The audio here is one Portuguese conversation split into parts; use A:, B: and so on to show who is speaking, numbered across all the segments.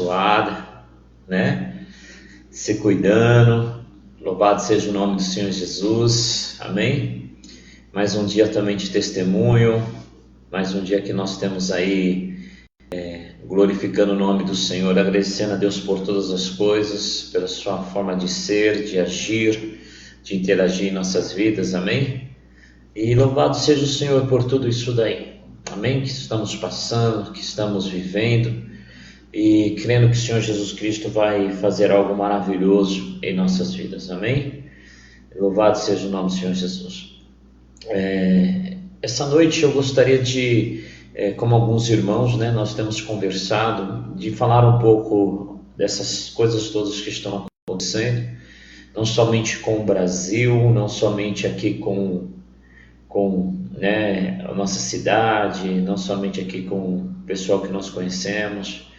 A: abençoada, né? Se cuidando. Louvado seja o nome do Senhor Jesus. Amém? Mais um dia também de testemunho. Mais um dia que nós temos aí glorificando o nome do Senhor, agradecendo a Deus por todas as coisas, pela sua forma de ser, de agir, de interagir em nossas vidas. Amém? E louvado seja o Senhor por tudo isso daí. Amém? Que estamos passando, que estamos vivendo e crendo que o Senhor Jesus Cristo vai fazer algo maravilhoso em nossas vidas. Amém? Louvado seja o nome do Senhor Jesus. Essa noite eu gostaria de, como alguns irmãos, né, nós temos conversado, de falar um pouco dessas coisas todas que estão acontecendo, não somente com o Brasil, não somente aqui com né, a nossa cidade, não somente aqui com o pessoal que nós conhecemos,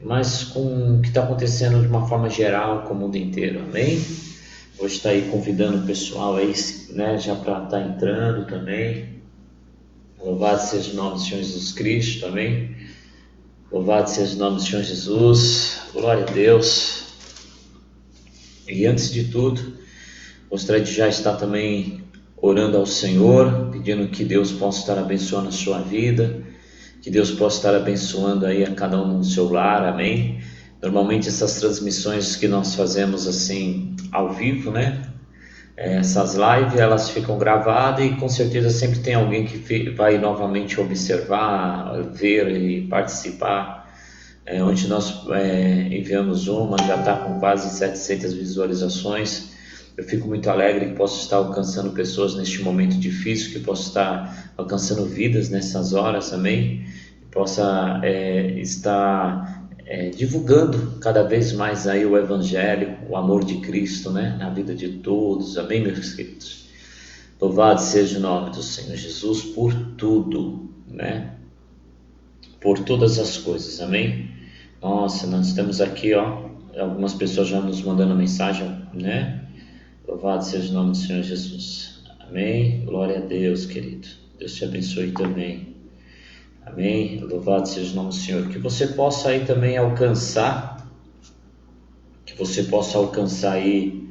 A: mas com o que está acontecendo de uma forma geral com o mundo inteiro. Amém? Hoje está aí convidando o pessoal aí, né, já para estar entrando também. Louvado seja o nome do Senhor Jesus Cristo. Amém? Louvado seja o nome do Senhor Jesus. Glória a Deus. E antes de tudo, gostaria de já estar também orando ao Senhor, pedindo que Deus possa estar abençoando a sua vida, que Deus possa estar abençoando aí a cada um no seu lar. Amém? Normalmente essas transmissões que nós fazemos assim ao vivo, né? Essas lives, elas ficam gravadas e com certeza sempre tem alguém que vai novamente observar, ver e participar. Onde nós enviamos uma, já está com quase 700 visualizações. Eu fico muito alegre que posso estar alcançando pessoas neste momento difícil, que posso estar alcançando vidas nessas horas, amém? Que possa estar divulgando cada vez mais aí o Evangelho, o amor de Cristo, né, na vida de todos, amém, meus queridos? Louvado seja o nome do Senhor Jesus por tudo, né? Por todas as coisas, amém? Nossa, nós temos aqui, algumas pessoas já nos mandando mensagem, né? Louvado seja o nome do Senhor Jesus. Amém? Glória a Deus, querido. Deus te abençoe também. Amém? Louvado seja o nome do Senhor. Que você possa aí também alcançar. Que você possa alcançar aí.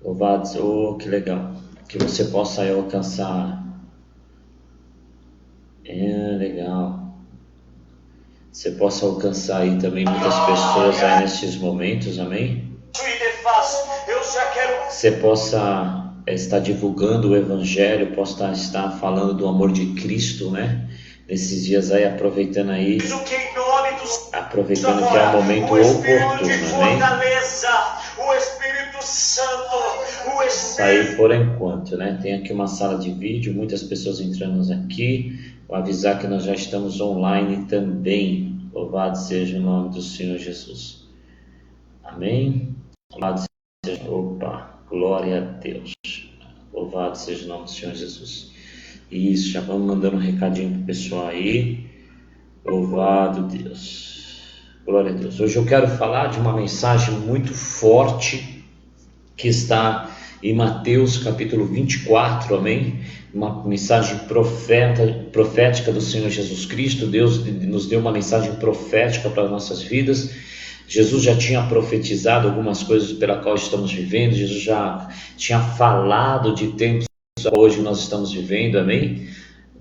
A: Louvado, que legal. Que você possa aí alcançar. Legal. Você possa alcançar aí também muitas pessoas aí nesses momentos. Amém? Você possa estar divulgando o Evangelho, possa estar falando do amor de Cristo, né? Nesses dias aí, aproveitando que é um momento oportuno, amém? O Espírito Santo, está aí por enquanto, né? Tem aqui uma sala de vídeo, muitas pessoas entrando aqui. Vou avisar que nós já estamos online também. Louvado seja o nome do Senhor Jesus. Amém? Louvado seja, glória a Deus. Louvado seja o nome do Senhor Jesus. Isso, já vamos mandando um recadinho pro pessoal aí. Louvado Deus. Glória a Deus. Hoje eu quero falar de uma mensagem muito forte que está em Mateus capítulo 24, amém? Uma mensagem profética do Senhor Jesus Cristo. Deus nos deu uma mensagem profética para as nossas vidas. Jesus já tinha profetizado algumas coisas pela qual estamos vivendo. Jesus já tinha falado de tempos hoje nós estamos vivendo, amém?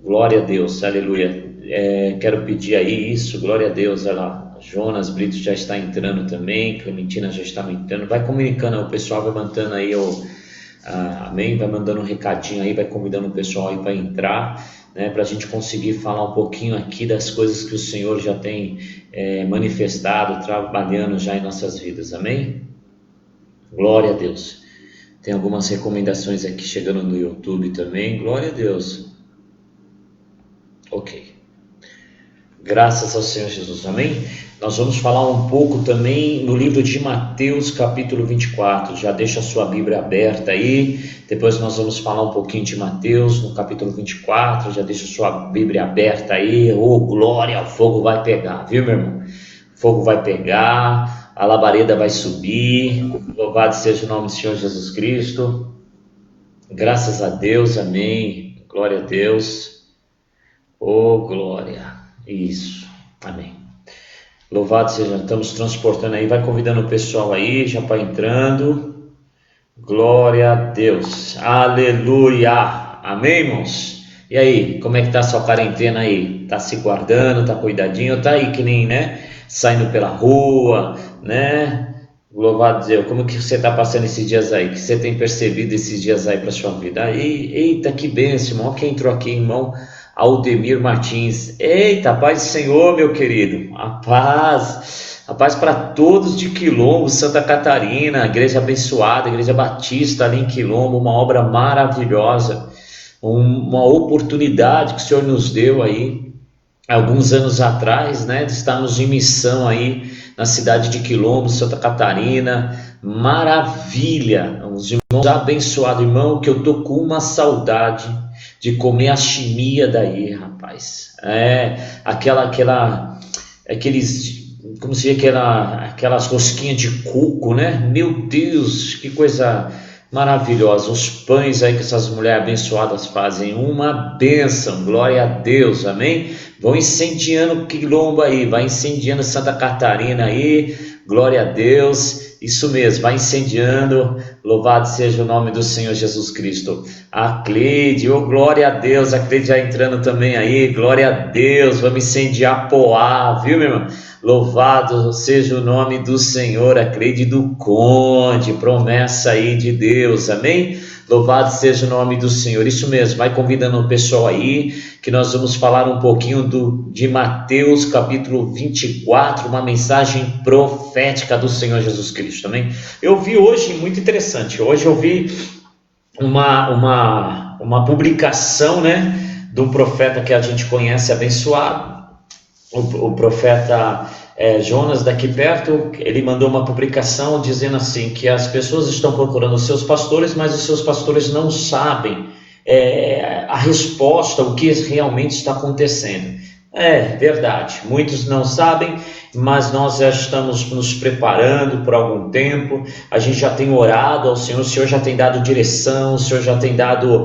A: Glória a Deus, aleluia. Quero pedir aí isso, glória a Deus. Olha lá, Jonas Brito já está entrando também, Clementina já está entrando. Vai comunicando, o pessoal vai mandando aí, amém? Vai mandando um recadinho aí, vai convidando o pessoal aí para entrar, né? Para a gente conseguir falar um pouquinho aqui das coisas que o Senhor já tem manifestado, trabalhando já em nossas vidas, amém? Glória a Deus. Tem algumas recomendações aqui chegando no YouTube também. Glória a Deus. Ok. Graças ao Senhor Jesus. Amém? Nós vamos falar um pouco também no livro de Mateus, capítulo 24. Já deixa a sua Bíblia aberta aí. Depois nós vamos falar um pouquinho de Mateus, no capítulo 24. Já deixa a sua Bíblia aberta aí. Glória, o fogo vai pegar. Viu, meu irmão? O fogo vai pegar. A labareda vai subir. Louvado seja o nome do Senhor Jesus Cristo. Graças a Deus, amém. Glória a Deus. Glória. Isso, amém. Louvado seja, estamos transportando aí, vai convidando o pessoal aí, já para entrando. Glória a Deus, aleluia, amém, irmãos? E aí, como é que tá a sua quarentena aí? Tá se guardando, tá cuidadinho, tá aí que nem, né, saindo pela rua, né? Louvado Deus, como que você tá passando esses dias aí? O que você tem percebido esses dias aí para sua vida? Aí, eita, que bênção, irmão, quem entrou aqui, irmão? Aldemir Martins. Eita, paz do Senhor, meu querido, a paz para todos de Quilombo, Santa Catarina, igreja abençoada, igreja batista ali em Quilombo, uma obra maravilhosa, uma oportunidade que o Senhor nos deu aí, alguns anos atrás, né, de estarmos em missão aí na cidade de Quilombo, Santa Catarina, maravilha, os irmãos abençoados, irmão, que eu tô com uma saudade de comer a chimia daí, rapaz, aqueles, como se diz, aquelas rosquinhas de coco, né? Meu Deus, que coisa maravilhosa, os pães aí que essas mulheres abençoadas fazem, uma bênção, glória a Deus, amém? Vão incendiando Quilombo aí, vai incendiando Santa Catarina aí, glória a Deus, isso mesmo, vai incendiando, louvado seja o nome do Senhor Jesus Cristo. A Cleide, oh glória a Deus, a Cleide já entrando também aí, glória a Deus, vamos incendiar Poá, viu, meu irmão? Louvado seja o nome do Senhor, a Cleide do Conde, promessa aí de Deus, amém? Louvado seja o nome do Senhor, isso mesmo, vai convidando o pessoal aí, que nós vamos falar um pouquinho de Mateus capítulo 24, uma mensagem profética do Senhor Jesus Cristo, amém? Eu vi hoje, muito interessante, hoje eu vi uma publicação, né, de um profeta que a gente conhece, abençoado, o profeta Jonas daqui perto, ele mandou uma publicação dizendo assim, que as pessoas estão procurando os seus pastores, mas os seus pastores não sabem a resposta, o que realmente está acontecendo. É verdade, muitos não sabem, mas nós já estamos nos preparando por algum tempo, a gente já tem orado ao Senhor, o Senhor já tem dado direção, o Senhor já tem dado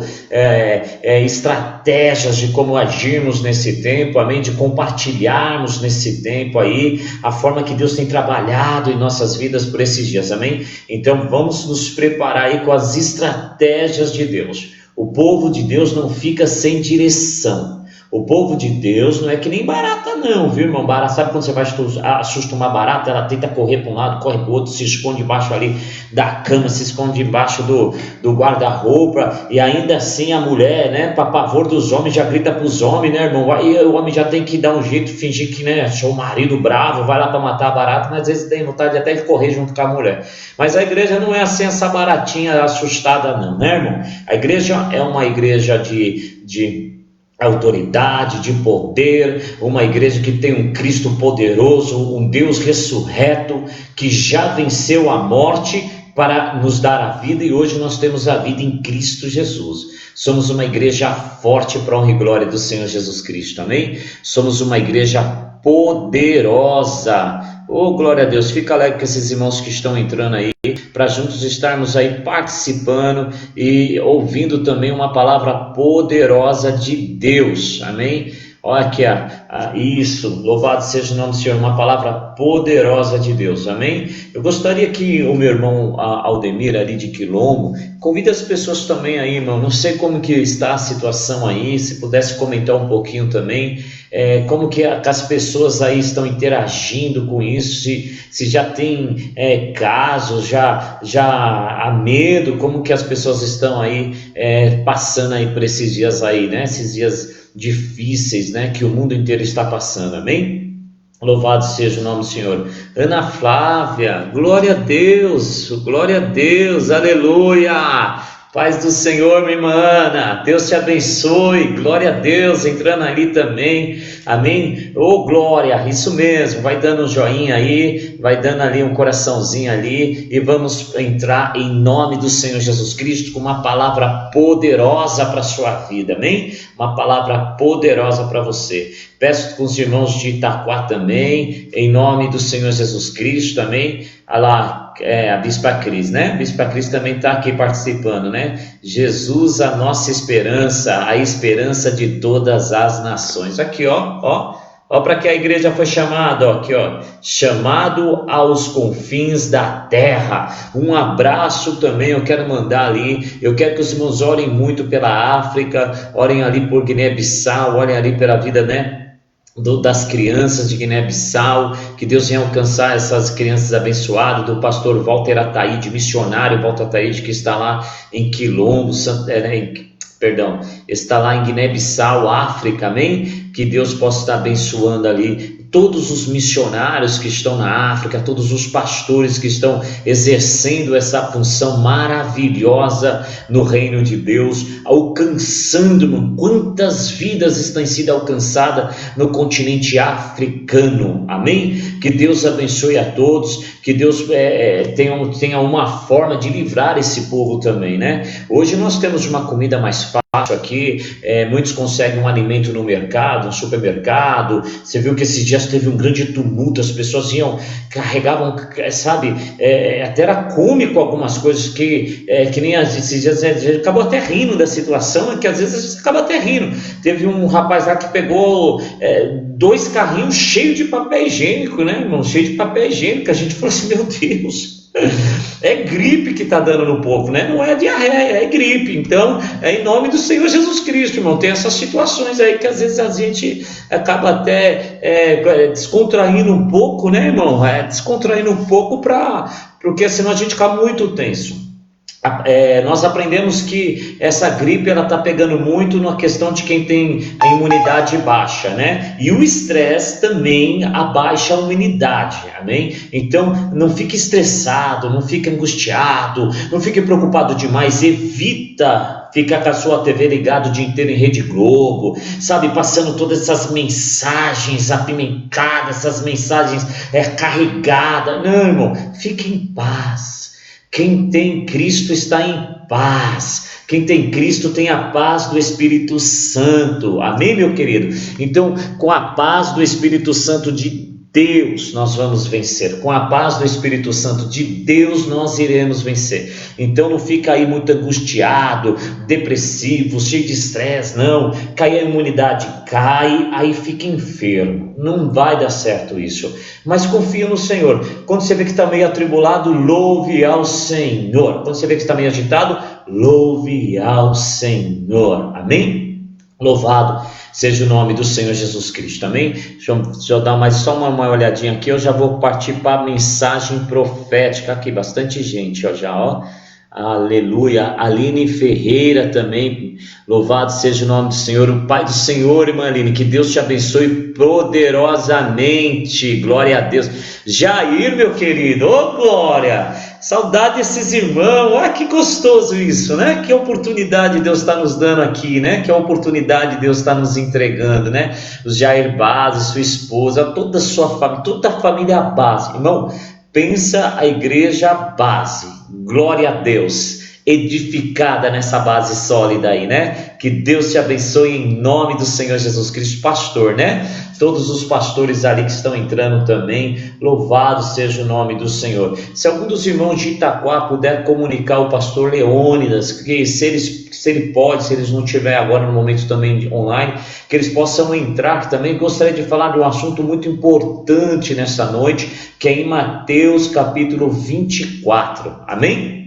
A: estratégias de como agirmos nesse tempo, amém? De compartilharmos nesse tempo aí, a forma que Deus tem trabalhado em nossas vidas por esses dias, amém? Então vamos nos preparar aí com as estratégias de Deus. O povo de Deus não fica sem direção. O povo de Deus não é que nem barata não, viu, irmão? Barata, sabe quando você vai assustar uma barata, ela tenta correr para um lado, corre para o outro, se esconde embaixo ali da cama, se esconde embaixo do guarda-roupa, e ainda assim a mulher, né, para pavor dos homens, já grita para os homens, né, irmão? Aí o homem já tem que dar um jeito, fingir que, né, achou o marido bravo, vai lá para matar a barata, mas às vezes tem vontade até de correr junto com a mulher. Mas a igreja não é assim, essa baratinha assustada não, né, irmão? A igreja é uma igreja de autoridade, de poder, uma igreja que tem um Cristo poderoso, um Deus ressurreto, que já venceu a morte para nos dar a vida, e hoje nós temos a vida em Cristo Jesus. Somos uma igreja forte para a honra e glória do Senhor Jesus Cristo, amém? Somos uma igreja poderosa. Oh, glória a Deus, fica alegre com esses irmãos que estão entrando aí, para juntos estarmos aí participando e ouvindo também uma palavra poderosa de Deus, amém? Olha aqui, isso, louvado seja o nome do Senhor, uma palavra poderosa de Deus, amém? Eu gostaria que o meu irmão Aldemir ali de Quilombo, convide as pessoas também aí, irmão, não sei como que está a situação aí, se pudesse comentar um pouquinho também, como que as pessoas aí estão interagindo com isso, se já tem casos, já há medo, como que as pessoas estão aí passando aí por esses dias aí, né? Esses dias difíceis, né? Que o mundo inteiro está passando, amém? Louvado seja o nome do Senhor. Ana Flávia, glória a Deus, aleluia. Paz do Senhor, minha irmã Ana, Deus te abençoe, glória a Deus, entrando ali também, amém? Oh, glória, isso mesmo, vai dando um joinha aí, vai dando ali um coraçãozinho ali, e vamos entrar em nome do Senhor Jesus Cristo com uma palavra poderosa para a sua vida, amém? Uma palavra poderosa para você. Peço com os irmãos de Itaquá também, em nome do Senhor Jesus Cristo, amém? Olha lá, a Bispa Cris, né? A Bispa Cris também está aqui participando, né? Jesus, a nossa esperança, a esperança de todas as nações. Aqui, ó, Olha para que a igreja foi chamada, ó, aqui, ó, chamado aos confins da terra. Um abraço também eu quero mandar ali. Eu quero que os irmãos orem muito pela África, orem ali por Guiné-Bissau, orem ali pela vida, né, das crianças de Guiné-Bissau, que Deus venha alcançar essas crianças abençoadas, do pastor Walter Ataíde, missionário Walter Ataíde, que está lá em Quilombo, está lá em Guiné-Bissau, África, amém? Que Deus possa estar abençoando ali todos os missionários que estão na África, todos os pastores que estão exercendo essa função maravilhosa no reino de Deus, alcançando quantas vidas têm sido alcançadas no continente africano, amém? Que Deus abençoe a todos, que Deus tenha uma forma de livrar esse povo também, né? Hoje nós temos uma comida mais fácil aqui, muitos conseguem um alimento no mercado, no supermercado. Você viu que esses dias teve um grande tumulto, as pessoas carregavam, sabe, até era cômico algumas coisas que nem esses dias, a gente acabou até rindo da situação, que às vezes a gente acaba até rindo. Teve um rapaz lá que pegou 2 carrinhos cheios de papel higiênico, né, irmão? Cheio de papel higiênico. A gente falou assim, meu Deus, é gripe que está dando no povo, né? Não é diarreia, é gripe. Então, em nome do Senhor Jesus Cristo, irmão. Tem essas situações aí que às vezes a gente acaba até descontraindo um pouco, né, irmão? Descontraindo um pouco porque senão a gente fica muito tenso. Nós aprendemos que essa gripe ela está pegando muito na questão de quem tem a imunidade baixa, né? E o estresse também abaixa a imunidade, amém? Então não fique estressado, não fique angustiado, não fique preocupado demais, evita ficar com a sua TV ligada o dia inteiro em Rede Globo, sabe, passando todas essas mensagens apimentadas, essas mensagens carregadas. Não, irmão, fique em paz. Quem tem Cristo está em paz. Quem tem Cristo tem a paz do Espírito Santo. Amém, meu querido? Então, com a paz do Espírito Santo de Deus, nós vamos vencer. Com a paz do Espírito Santo de Deus, nós iremos vencer. Então, não fica aí muito angustiado, depressivo, cheio de estresse, não. Cai a imunidade, aí fica enfermo. Não vai dar certo isso. Mas confia no Senhor. Quando você vê que está meio atribulado, louve ao Senhor. Quando você vê que está meio agitado, louve ao Senhor. Amém? Louvado seja o nome do Senhor Jesus Cristo, amém? Deixa eu dar mais só uma olhadinha aqui, eu já vou partir para a mensagem profética aqui, bastante gente, ó. Aleluia. Aline Ferreira também, louvado seja o nome do Senhor, o Pai do Senhor, irmã Aline, que Deus te abençoe poderosamente, glória a Deus. Jair, meu querido, glória, saudade desses irmãos, olha que gostoso isso, né? Que oportunidade Deus está nos dando aqui, né? Que oportunidade Deus está nos entregando, né? O Jair Base, sua esposa, toda a sua família, toda a família Base, irmão, pensa a igreja Base, glória a Deus, edificada nessa base sólida aí, né? Que Deus te abençoe em nome do Senhor Jesus Cristo. Pastor, né? Todos os pastores ali que estão entrando também, louvado seja o nome do Senhor. Se algum dos irmãos de Itaquá puder comunicar ao pastor Leônidas, que se ele pode, se eles não estiver agora no momento também online, que eles possam entrar também. Gostaria de falar de um assunto muito importante nessa noite, que é em Mateus capítulo 24, amém?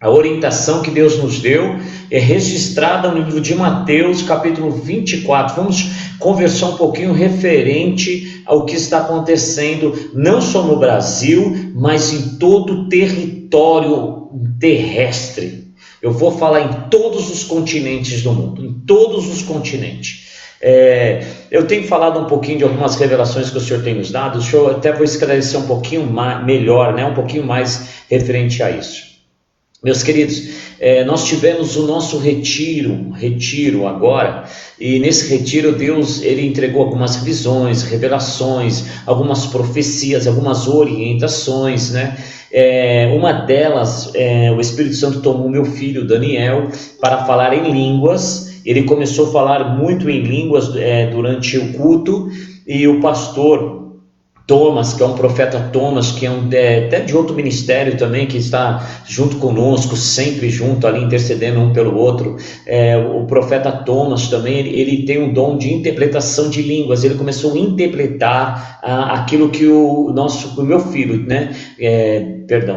A: A orientação que Deus nos deu é registrada no livro de Mateus, capítulo 24. Vamos conversar um pouquinho referente ao que está acontecendo, não só no Brasil, mas em todo o território terrestre. Eu vou falar em todos os continentes do mundo, em todos os continentes. Eu tenho falado um pouquinho de algumas revelações que o Senhor tem nos dado. Eu até vou esclarecer um pouquinho melhor, né? Um pouquinho mais referente a isso. Meus queridos, nós tivemos o nosso retiro agora, e nesse retiro Deus ele entregou algumas visões, revelações, algumas profecias, algumas orientações, né? Uma delas, o Espírito Santo tomou meu filho Daniel para falar em línguas. Ele começou a falar muito em línguas durante o culto, e o pastor Thomas, que é um profeta Thomas, que é até de outro ministério também, que está junto conosco, sempre junto ali, intercedendo um pelo outro. O profeta Thomas também, ele tem um dom de interpretação de línguas. Ele começou a interpretar aquilo que o meu filho, né,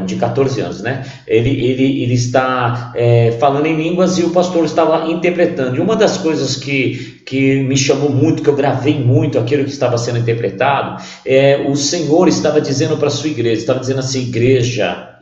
A: de 14 anos, né, ele está falando em línguas, e o pastor estava interpretando. E uma das coisas que me chamou muito, que eu gravei muito aquilo que estava sendo interpretado, o Senhor estava dizendo para a sua igreja, estava dizendo assim: igreja,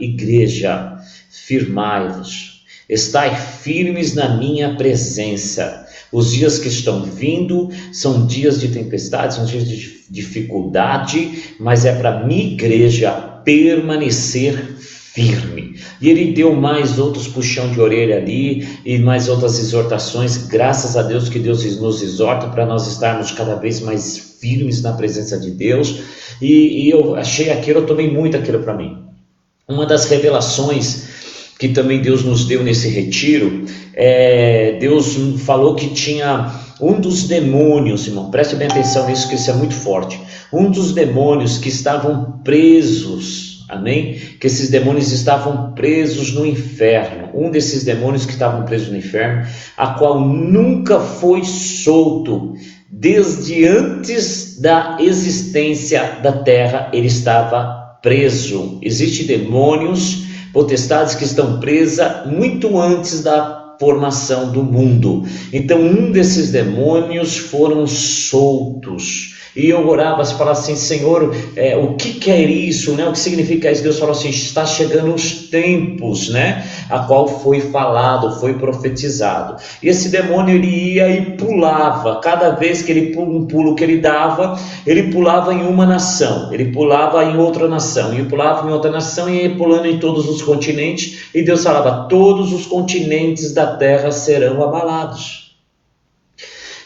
A: firmai-vos, estai firmes na minha presença. Os dias que estão vindo são dias de tempestade, são dias de dificuldade, mas é para a minha igreja permanecer firme. E ele deu mais outros puxão de orelha ali, e mais outras exortações. Graças a Deus que Deus nos exorta para nós estarmos cada vez mais firmes na presença de Deus. E eu achei aquilo, eu tomei muito aquilo para mim. Uma das revelações que também Deus nos deu nesse retiro, Deus falou que tinha um dos demônios, irmão, preste bem atenção nisso, que isso é muito forte. Um dos demônios que estavam presos, amém? Que esses demônios estavam presos no inferno. Um desses demônios que estavam presos no inferno, a qual nunca foi solto. Desde antes da existência da terra, ele estava preso. Existem demônios, potestades que estão presas muito antes da formação do mundo. Então, um desses demônios foram soltos. E eu orava, falava assim: Senhor, o que é isso, né? O que significa isso? Deus falou assim: está chegando os tempos, né? A qual foi falado, foi profetizado. E esse demônio, ele ia e pulava. Cada vez que um pulo que ele dava, ele pulava em uma nação, ele pulava em outra nação, e pulava em outra nação, e ia pulando em todos os continentes. E Deus falava: todos os continentes da terra serão abalados.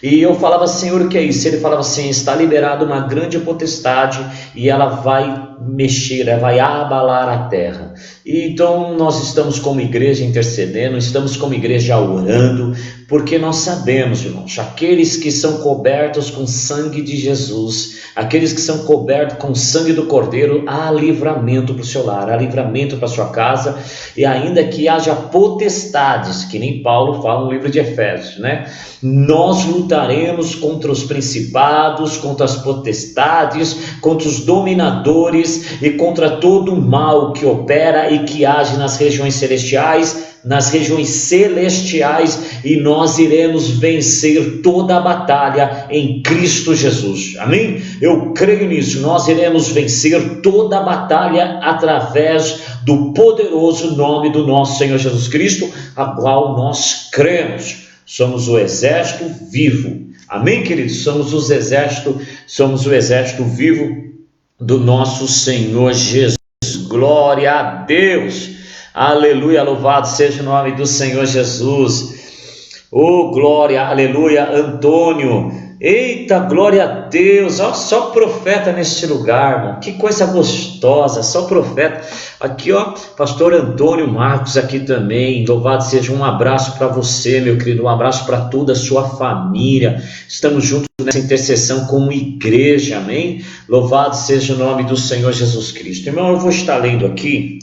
A: E eu falava: Senhor, o que é isso? Ele falava assim: está liberada uma grande potestade, e ela vai mexer, ela vai abalar a terra. E então nós estamos como igreja intercedendo, estamos como igreja orando, porque nós sabemos, irmãos, aqueles que são cobertos com sangue de Jesus, aqueles que são cobertos com o sangue do Cordeiro, há livramento para o seu lar, há livramento para a sua casa. E ainda que haja potestades, que nem Paulo fala no livro de Efésios, né? Nós lutaremos contra os principados, contra as potestades, contra os dominadores e contra todo o mal que opera e que age nas regiões celestiais, e nós iremos vencer toda a batalha em Cristo Jesus. Amém? Eu creio nisso. Nós iremos vencer toda a batalha através do poderoso nome do nosso Senhor Jesus Cristo, a qual nós cremos. Somos o exército vivo. Amém, queridos? Somos o exército vivo do nosso Senhor Jesus. Glória a Deus. Aleluia, louvado seja o nome do Senhor Jesus. Oh, glória, aleluia. Antônio, eita, glória a Deus. Ó, só profeta neste lugar, irmão. Que coisa gostosa, só profeta. Aqui, ó, pastor Antônio Marcos aqui também. Louvado seja, um abraço para você, meu querido. Um abraço para toda a sua família. Estamos juntos nessa intercessão como igreja, amém? Louvado seja o nome do Senhor Jesus Cristo. Irmão, eu vou estar lendo aqui,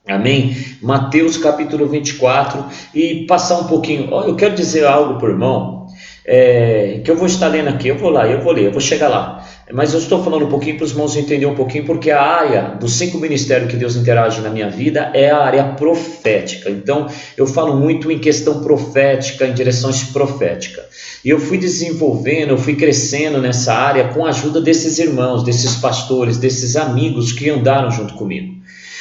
A: amém? Mateus capítulo 24, e passar um pouquinho. Eu quero dizer algo para o irmão, que eu vou estar lendo aqui. Eu vou ler, eu vou chegar lá. Mas eu estou falando um pouquinho para os irmãos entenderem um pouquinho, porque a área dos 5 ministérios que Deus interage na minha vida é a área profética. Então eu falo muito em questão profética, em direções proféticas. E eu fui desenvolvendo, eu fui crescendo nessa área com a ajuda desses irmãos, desses pastores, desses amigos que andaram junto comigo.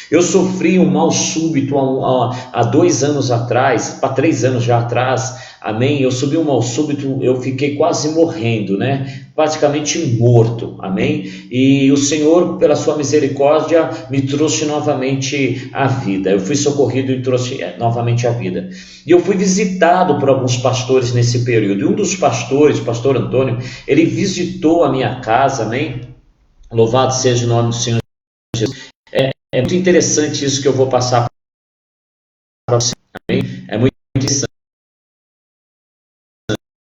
A: Eu sofri um mal súbito há 2 anos atrás, para 3 anos já atrás, amém? Eu subi um mal súbito, eu fiquei quase morrendo, né? Praticamente morto, amém? E o Senhor, pela sua misericórdia, me trouxe novamente à vida. Eu fui socorrido e trouxe novamente à vida. E eu fui visitado por alguns pastores nesse período. E um dos pastores, pastor Antônio, ele visitou a minha casa, amém? Louvado seja o nome do Senhor Jesus. É muito interessante isso que eu vou passar para você, amém? É muito interessante.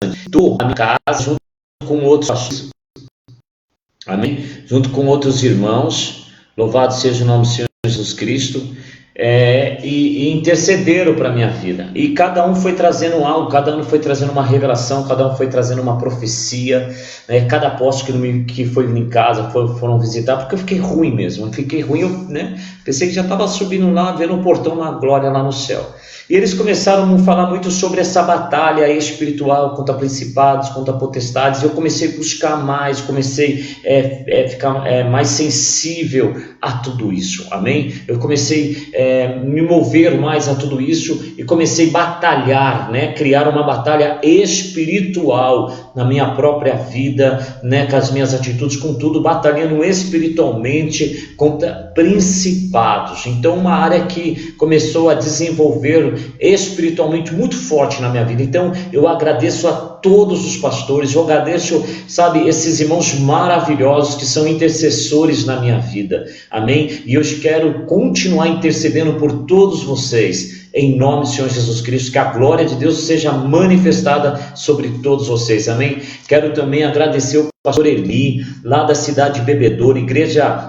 A: Estou na minha casa junto com outros pastores. amém? Junto com outros irmãos, louvado seja o nome do Senhor Jesus Cristo, e intercederam para a minha vida, e cada um foi trazendo algo, cada um foi trazendo uma revelação, cada um foi trazendo uma profecia, né? Cada apóstolo que foi em casa foram visitar, porque eu fiquei ruim mesmo, pensei que já estava subindo lá, vendo um portão na glória lá no céu. E eles começaram a falar muito sobre essa batalha espiritual contra principados, contra potestades. E eu comecei a buscar mais, comecei a ficar mais sensível a tudo isso, amém? Eu comecei a me mover mais a tudo isso e comecei a batalhar, né? Criar uma batalha espiritual na minha própria vida, né? Com as minhas atitudes, com tudo, batalhando espiritualmente contra principados. Então, uma área que começou a desenvolver espiritualmente muito forte na minha vida. Então eu agradeço a todos os pastores, eu agradeço, esses irmãos maravilhosos que são intercessores na minha vida, amém? E eu quero continuar intercedendo por todos vocês, em nome do Senhor Jesus Cristo, que a glória de Deus seja manifestada sobre todos vocês, amém? Quero também agradecer o pastor Eli, lá da cidade de Bebedouro, igreja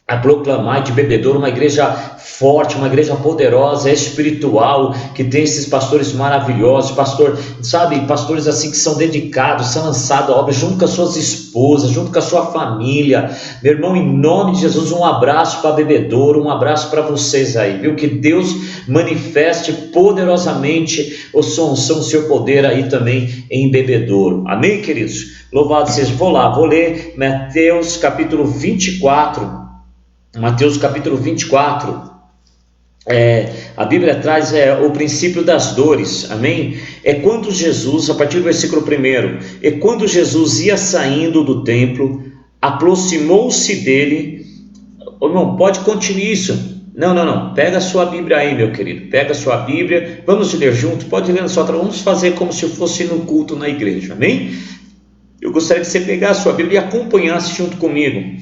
A: a proclamar de Bebedouro, uma igreja forte, uma igreja poderosa, espiritual, que tem esses pastores maravilhosos, pastores assim que são dedicados, são lançados à obra, junto com as suas esposas, junto com a sua família. Meu irmão, em nome de Jesus, um abraço para Bebedouro, um abraço para vocês aí, viu? Que Deus manifeste poderosamente o seu poder aí também em Bebedouro, amém, queridos? Louvado seja. Vou ler Mateus capítulo 24. Mateus capítulo 24, a Bíblia traz o princípio das dores, amém? Quando Jesus, a partir do versículo 1, quando Jesus ia saindo do templo, aproximou-se dele. Irmão, pode continuar isso. Não, pega a sua Bíblia aí, meu querido, pega a sua Bíblia, vamos ler junto, pode ler na sua tradução, vamos fazer como se fosse no culto na igreja, amém? Eu gostaria que você pegasse a sua Bíblia e acompanhasse junto comigo.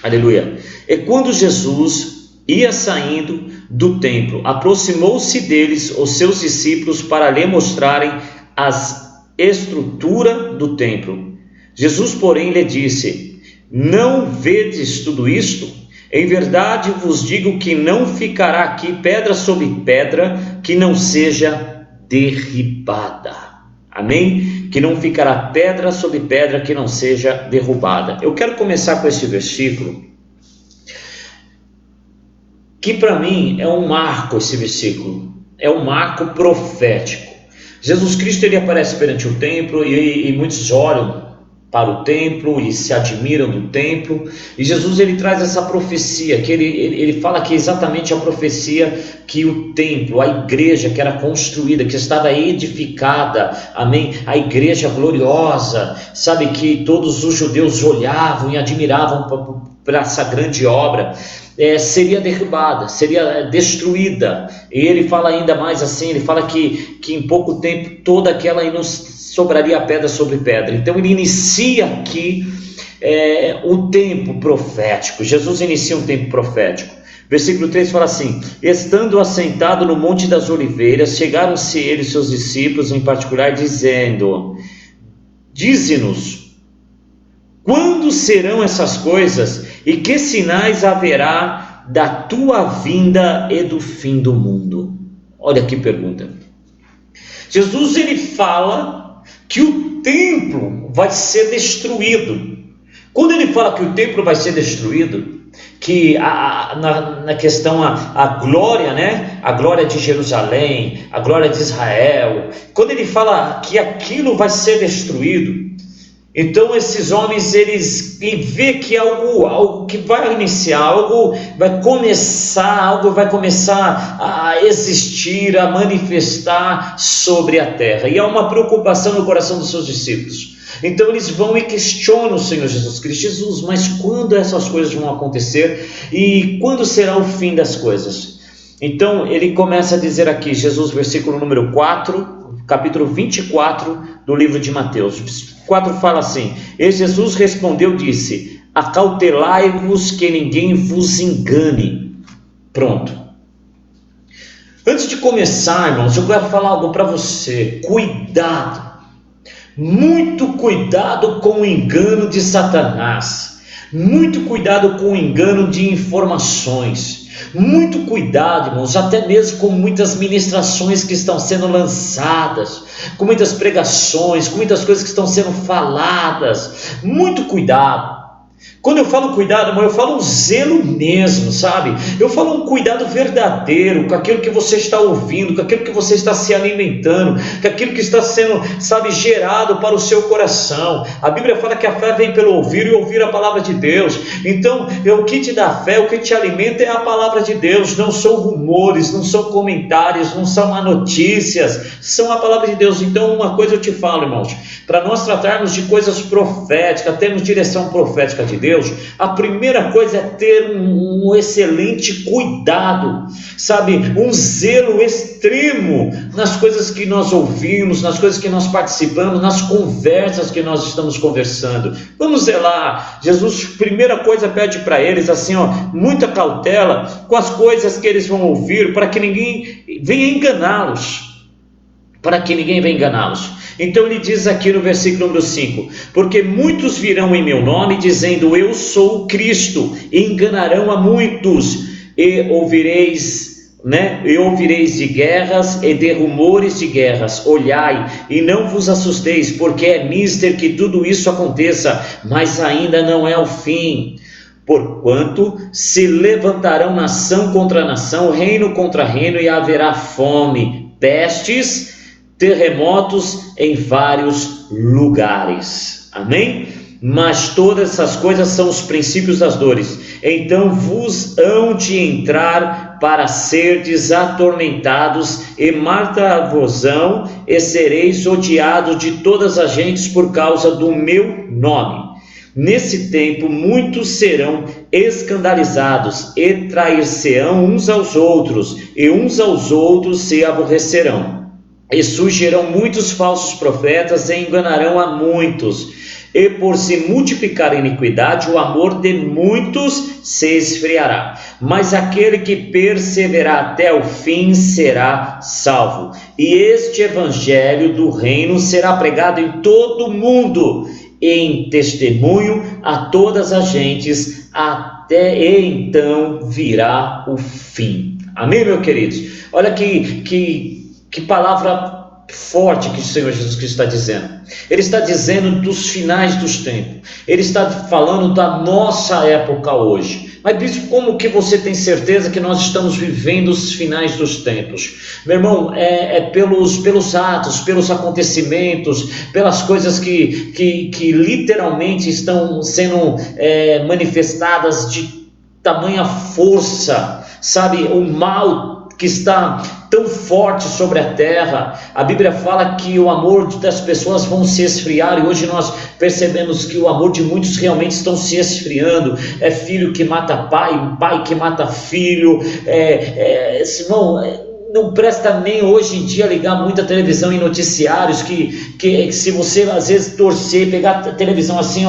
A: Aleluia. Quando Jesus ia saindo do templo, aproximou-se deles os seus discípulos para lhe mostrarem a estrutura do templo. Jesus, porém, lhe disse: não vedes tudo isto? Em verdade vos digo que não ficará aqui pedra sobre pedra que não seja derribada. Amém? Que não ficará pedra sobre pedra que não seja derrubada. Eu quero começar com esse versículo, que para mim é um marco. Esse versículo é um marco profético. Jesus Cristo, ele aparece perante o templo e muitos olham para o templo e se admiram do templo, e Jesus, ele traz essa profecia, que ele fala que é exatamente a profecia que o templo, a igreja que era construída, que estava edificada, amém? A igreja gloriosa, que todos os judeus olhavam e admiravam para essa grande obra, seria derrubada, seria destruída. E ele fala ainda mais assim, ele fala que em pouco tempo toda aquela sobraria pedra sobre pedra. Então ele inicia aqui o tempo profético. Jesus inicia um tempo profético. Versículo 3 fala assim: estando assentado no Monte das Oliveiras, chegaram-se ele e seus discípulos em particular, dizendo: dize-nos, quando serão essas coisas, e que sinais haverá da tua vinda e do fim do mundo? Olha que pergunta. Jesus, ele fala que o templo vai ser destruído. Quando ele fala que o templo vai ser destruído, que na questão a glória, né? A glória de Jerusalém, a glória de Israel, quando ele fala que aquilo vai ser destruído, então esses homens, eles vê que algo que vai iniciar, algo vai começar a existir, a manifestar sobre a terra, e há uma preocupação no coração dos seus discípulos. Então eles vão e questionam o Senhor Jesus Cristo: Jesus, mas quando essas coisas vão acontecer? E quando será o fim das coisas? Então ele começa a dizer aqui, Jesus, versículo número 4, capítulo 24 do livro de Mateus. 4 fala assim: e Jesus respondeu, disse: acautelai-vos que ninguém vos engane. Pronto. Antes de começar, irmãos, eu quero falar algo para você. Cuidado, muito cuidado com o engano de Satanás. Muito cuidado com o engano de informações. Muito cuidado, irmãos, até mesmo com muitas ministrações que estão sendo lançadas, com muitas pregações, com muitas coisas que estão sendo faladas. Muito cuidado. Quando eu falo cuidado, irmão, eu falo um zelo mesmo, sabe? Eu falo um cuidado verdadeiro com aquilo que você está ouvindo, com aquilo que você está se alimentando, com aquilo que está sendo, sabe, gerado para o seu coração. A Bíblia fala que a fé vem pelo ouvir e ouvir a palavra de Deus. Então, o que te dá fé, o que te alimenta é a palavra de Deus. Não são rumores, não são comentários, não são má notícias, são a palavra de Deus. Então, uma coisa eu te falo, irmãos, para nós tratarmos de coisas proféticas, termos direção profética de Deus, a primeira coisa é ter um excelente cuidado, sabe, um zelo extremo nas coisas que nós ouvimos, nas coisas que nós participamos, nas conversas que nós estamos conversando. Vamos zelar. Jesus, primeira coisa, pede para eles assim, muita cautela com as coisas que eles vão ouvir, para que ninguém venha enganá-los. Então ele diz aqui no versículo número 5: porque muitos virão em meu nome dizendo eu sou o Cristo, e enganarão a muitos, e ouvireis de guerras e de rumores de guerras. Olhai e não vos assusteis, porque é mister que tudo isso aconteça, mas ainda não é o fim. Porquanto se levantarão nação contra nação, reino contra reino, e haverá fome, pestes, terremotos em vários lugares. Amém? Mas todas essas coisas são os princípios das dores. Então vos hão de entrar para serdes atormentados, e matar-vos-ão, e sereis odiados de todas as gentes por causa do meu nome. Nesse tempo muitos serão escandalizados, e trair-se-ão uns aos outros, e uns aos outros se aborrecerão. E surgirão muitos falsos profetas, e enganarão a muitos. E por se multiplicar a iniquidade, o amor de muitos se esfriará. Mas aquele que perseverar até o fim será salvo. E este evangelho do reino será pregado em todo o mundo, em testemunho a todas as gentes, até então virá o fim. Amém, meus queridos? Olha que palavra forte que o Senhor Jesus Cristo está dizendo. Ele está dizendo dos finais dos tempos. Ele está falando da nossa época hoje. Mas bispo, como que você tem certeza que nós estamos vivendo os finais dos tempos? Meu irmão, pelos atos, pelos acontecimentos, pelas coisas que literalmente estão sendo manifestadas de tamanha força, sabe, o mal que está tão forte sobre a terra. A Bíblia fala que o amor das pessoas vão se esfriar, e hoje nós percebemos que o amor de muitos realmente estão se esfriando. É filho que mata pai, pai que mata filho. Não presta nem hoje em dia ligar muita televisão em noticiários, que se você às vezes torcer, pegar a televisão assim,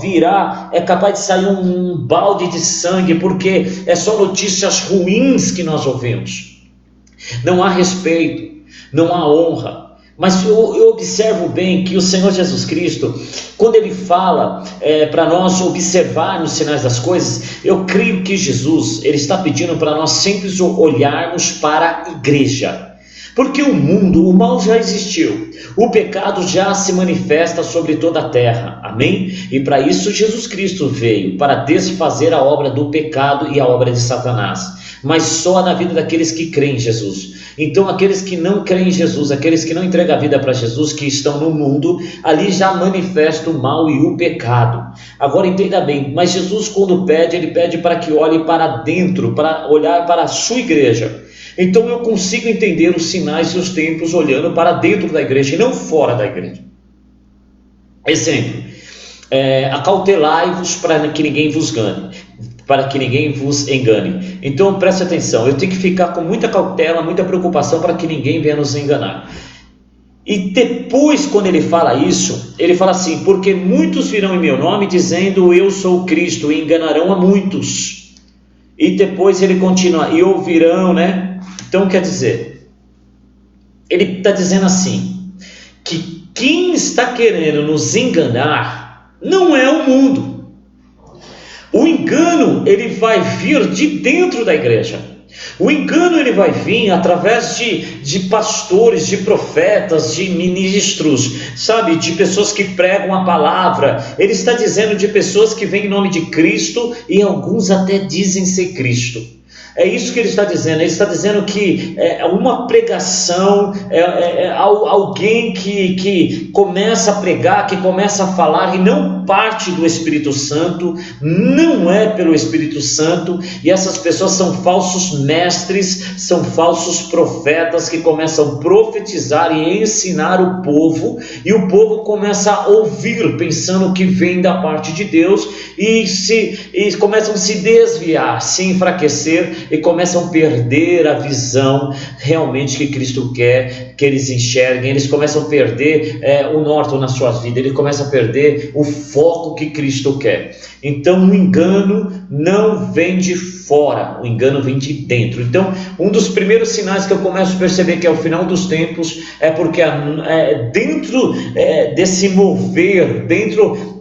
A: virar, é capaz de sair um balde de sangue, porque é só notícias ruins que nós ouvimos. Não há respeito, não há honra. Mas eu observo bem que o Senhor Jesus Cristo, quando Ele fala para nós observarmos os sinais das coisas, eu creio que Jesus, Ele está pedindo para nós sempre olharmos para a igreja. Porque o mal já existiu, o pecado já se manifesta sobre toda a terra, amém? E para isso Jesus Cristo veio, para desfazer a obra do pecado e a obra de Satanás, mas só na vida daqueles que creem em Jesus. Então aqueles que não creem em Jesus, aqueles que não entregam a vida para Jesus, que estão no mundo, ali já manifesta o mal e o pecado. Agora entenda bem, mas Jesus quando pede, Ele pede para que olhe para dentro, para olhar para a sua igreja. Então eu consigo entender os sinais e os tempos olhando para dentro da igreja e não fora da igreja. Exemplo, acautelai-vos para que ninguém vos engane. Então preste atenção, eu tenho que ficar com muita cautela, muita preocupação para que ninguém venha nos enganar. E depois, quando ele fala isso, ele fala assim: porque muitos virão em meu nome dizendo eu sou o Cristo, e enganarão a muitos. E depois ele continua, e ouvirão, né? Então quer dizer, ele está dizendo assim, que quem está querendo nos enganar não é o mundo. O engano, ele vai vir de dentro da igreja. O engano, ele vai vir através de pastores, de profetas, de ministros, sabe, de pessoas que pregam a palavra. Ele está dizendo de pessoas que vêm em nome de Cristo e alguns até dizem ser Cristo. É isso que ele está dizendo. Ele está dizendo que uma pregação, alguém que começa a pregar, que começa a falar e não parte do Espírito Santo, não é pelo Espírito Santo, e essas pessoas são falsos mestres, são falsos profetas que começam a profetizar e ensinar o povo, e o povo começa a ouvir, pensando que vem da parte de Deus, e começam a se desviar, se enfraquecer, e começam a perder a visão realmente que Cristo quer que eles enxerguem. Eles começam a perder o norte nas suas vidas, eles começam a perder o foco que Cristo quer. Então o engano não vem de fora, o engano vem de dentro. Então um dos primeiros sinais que eu começo a perceber que é o final dos tempos é porque dentro desse mover, dentro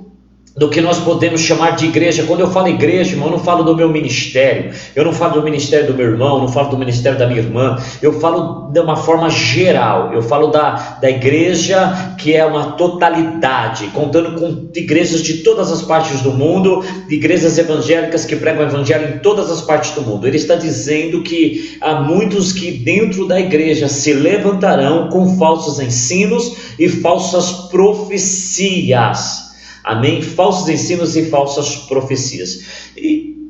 A: do que nós podemos chamar de igreja. Quando eu falo igreja, irmão, eu não falo do meu ministério, eu não falo do ministério do meu irmão, eu não falo do ministério da minha irmã, eu falo de uma forma geral, eu falo da igreja que é uma totalidade, contando com igrejas de todas as partes do mundo, de igrejas evangélicas que pregam o evangelho em todas as partes do mundo. Ele está dizendo que há muitos que dentro da igreja se levantarão com falsos ensinos e falsas profecias. Amém? Falsos ensinos e falsas profecias. E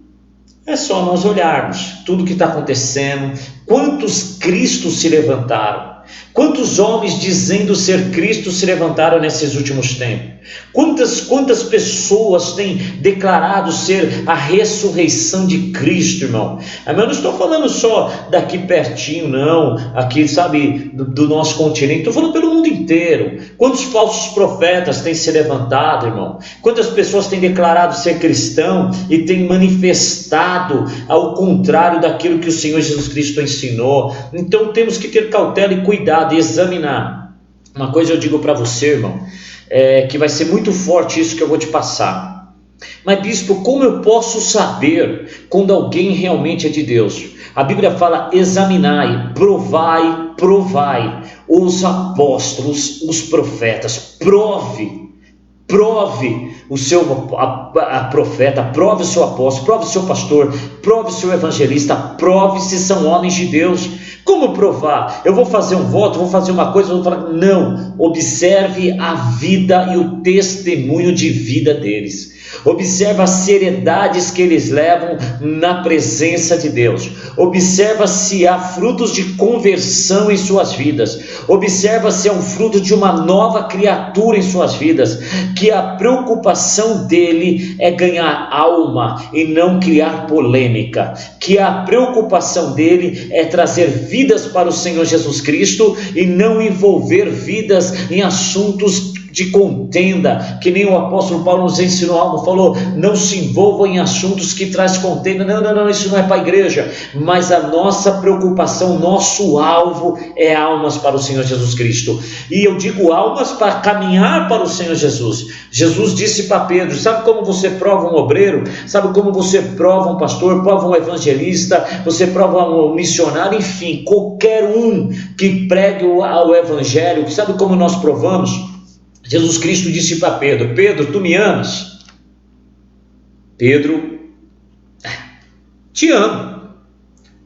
A: é só nós olharmos tudo que está acontecendo. Quantos Cristos se levantaram? Quantos homens dizendo ser Cristo se levantaram nesses últimos tempos? Quantas pessoas têm declarado ser a ressurreição de Cristo, irmão? Eu não estou falando só daqui pertinho, não, aqui, sabe, do nosso continente, estou falando pelo mundo inteiro. Quantos falsos profetas têm se levantado, irmão? Quantas pessoas têm declarado ser cristão e têm manifestado ao contrário daquilo que o Senhor Jesus Cristo ensinou? Então temos que ter cautela e cuidado e examinar. Uma coisa eu digo para você, irmão, que vai ser muito forte isso que eu vou te passar. Mas bispo, como eu posso saber quando alguém realmente é de Deus? A Bíblia fala: examinai, provai os apóstolos, os profetas. Prove o seu profeta, prove o seu apóstolo, prove o seu pastor, prove o seu evangelista, prove se são homens de Deus. Como provar? Eu vou fazer um voto, vou fazer uma coisa, vou falar. Não, observe a vida e o testemunho de vida deles. Observa as seriedades que eles levam na presença de Deus. Observa se há frutos de conversão em suas vidas. Observa se é um fruto de uma nova criatura em suas vidas. Que a preocupação dele é ganhar alma e não criar polêmica. Que a preocupação dele é trazer vidas para o Senhor Jesus Cristo e não envolver vidas em assuntos de contenda, que nem o apóstolo Paulo nos ensinou algo, falou: não se envolvam em assuntos que traz contenda. Não, isso não é para a igreja. Mas a nossa preocupação, nosso alvo é almas para o Senhor Jesus Cristo. E eu digo almas para caminhar para o Senhor Jesus. Jesus disse para Pedro: sabe como você prova um obreiro? Sabe como você prova um pastor, prova um evangelista, você prova um missionário, enfim, qualquer um que pregue o evangelho. Sabe como nós provamos? Jesus Cristo disse para Pedro: Pedro, tu me amas? Pedro, te amo.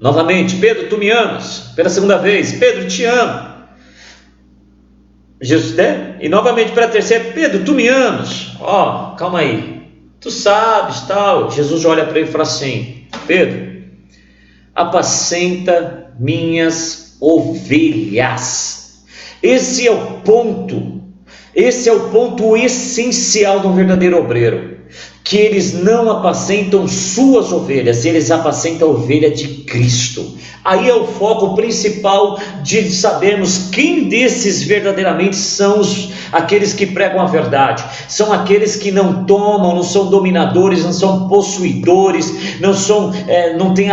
A: Novamente: Pedro, tu me amas? Pela segunda vez: Pedro, te amo. Jesus, e novamente para a terceira: Pedro, tu me amas? Calma aí, tu sabes, tal. Jesus olha para ele e fala assim: Pedro, apacenta minhas ovelhas. Esse é o ponto essencial de um verdadeiro obreiro, que eles não apacentam suas ovelhas, eles apacentam a ovelha de Cristo. Aí é o foco principal de sabermos quem desses verdadeiramente são aqueles que pregam a verdade. São aqueles que não tomam, não são dominadores, não são possuidores, não têm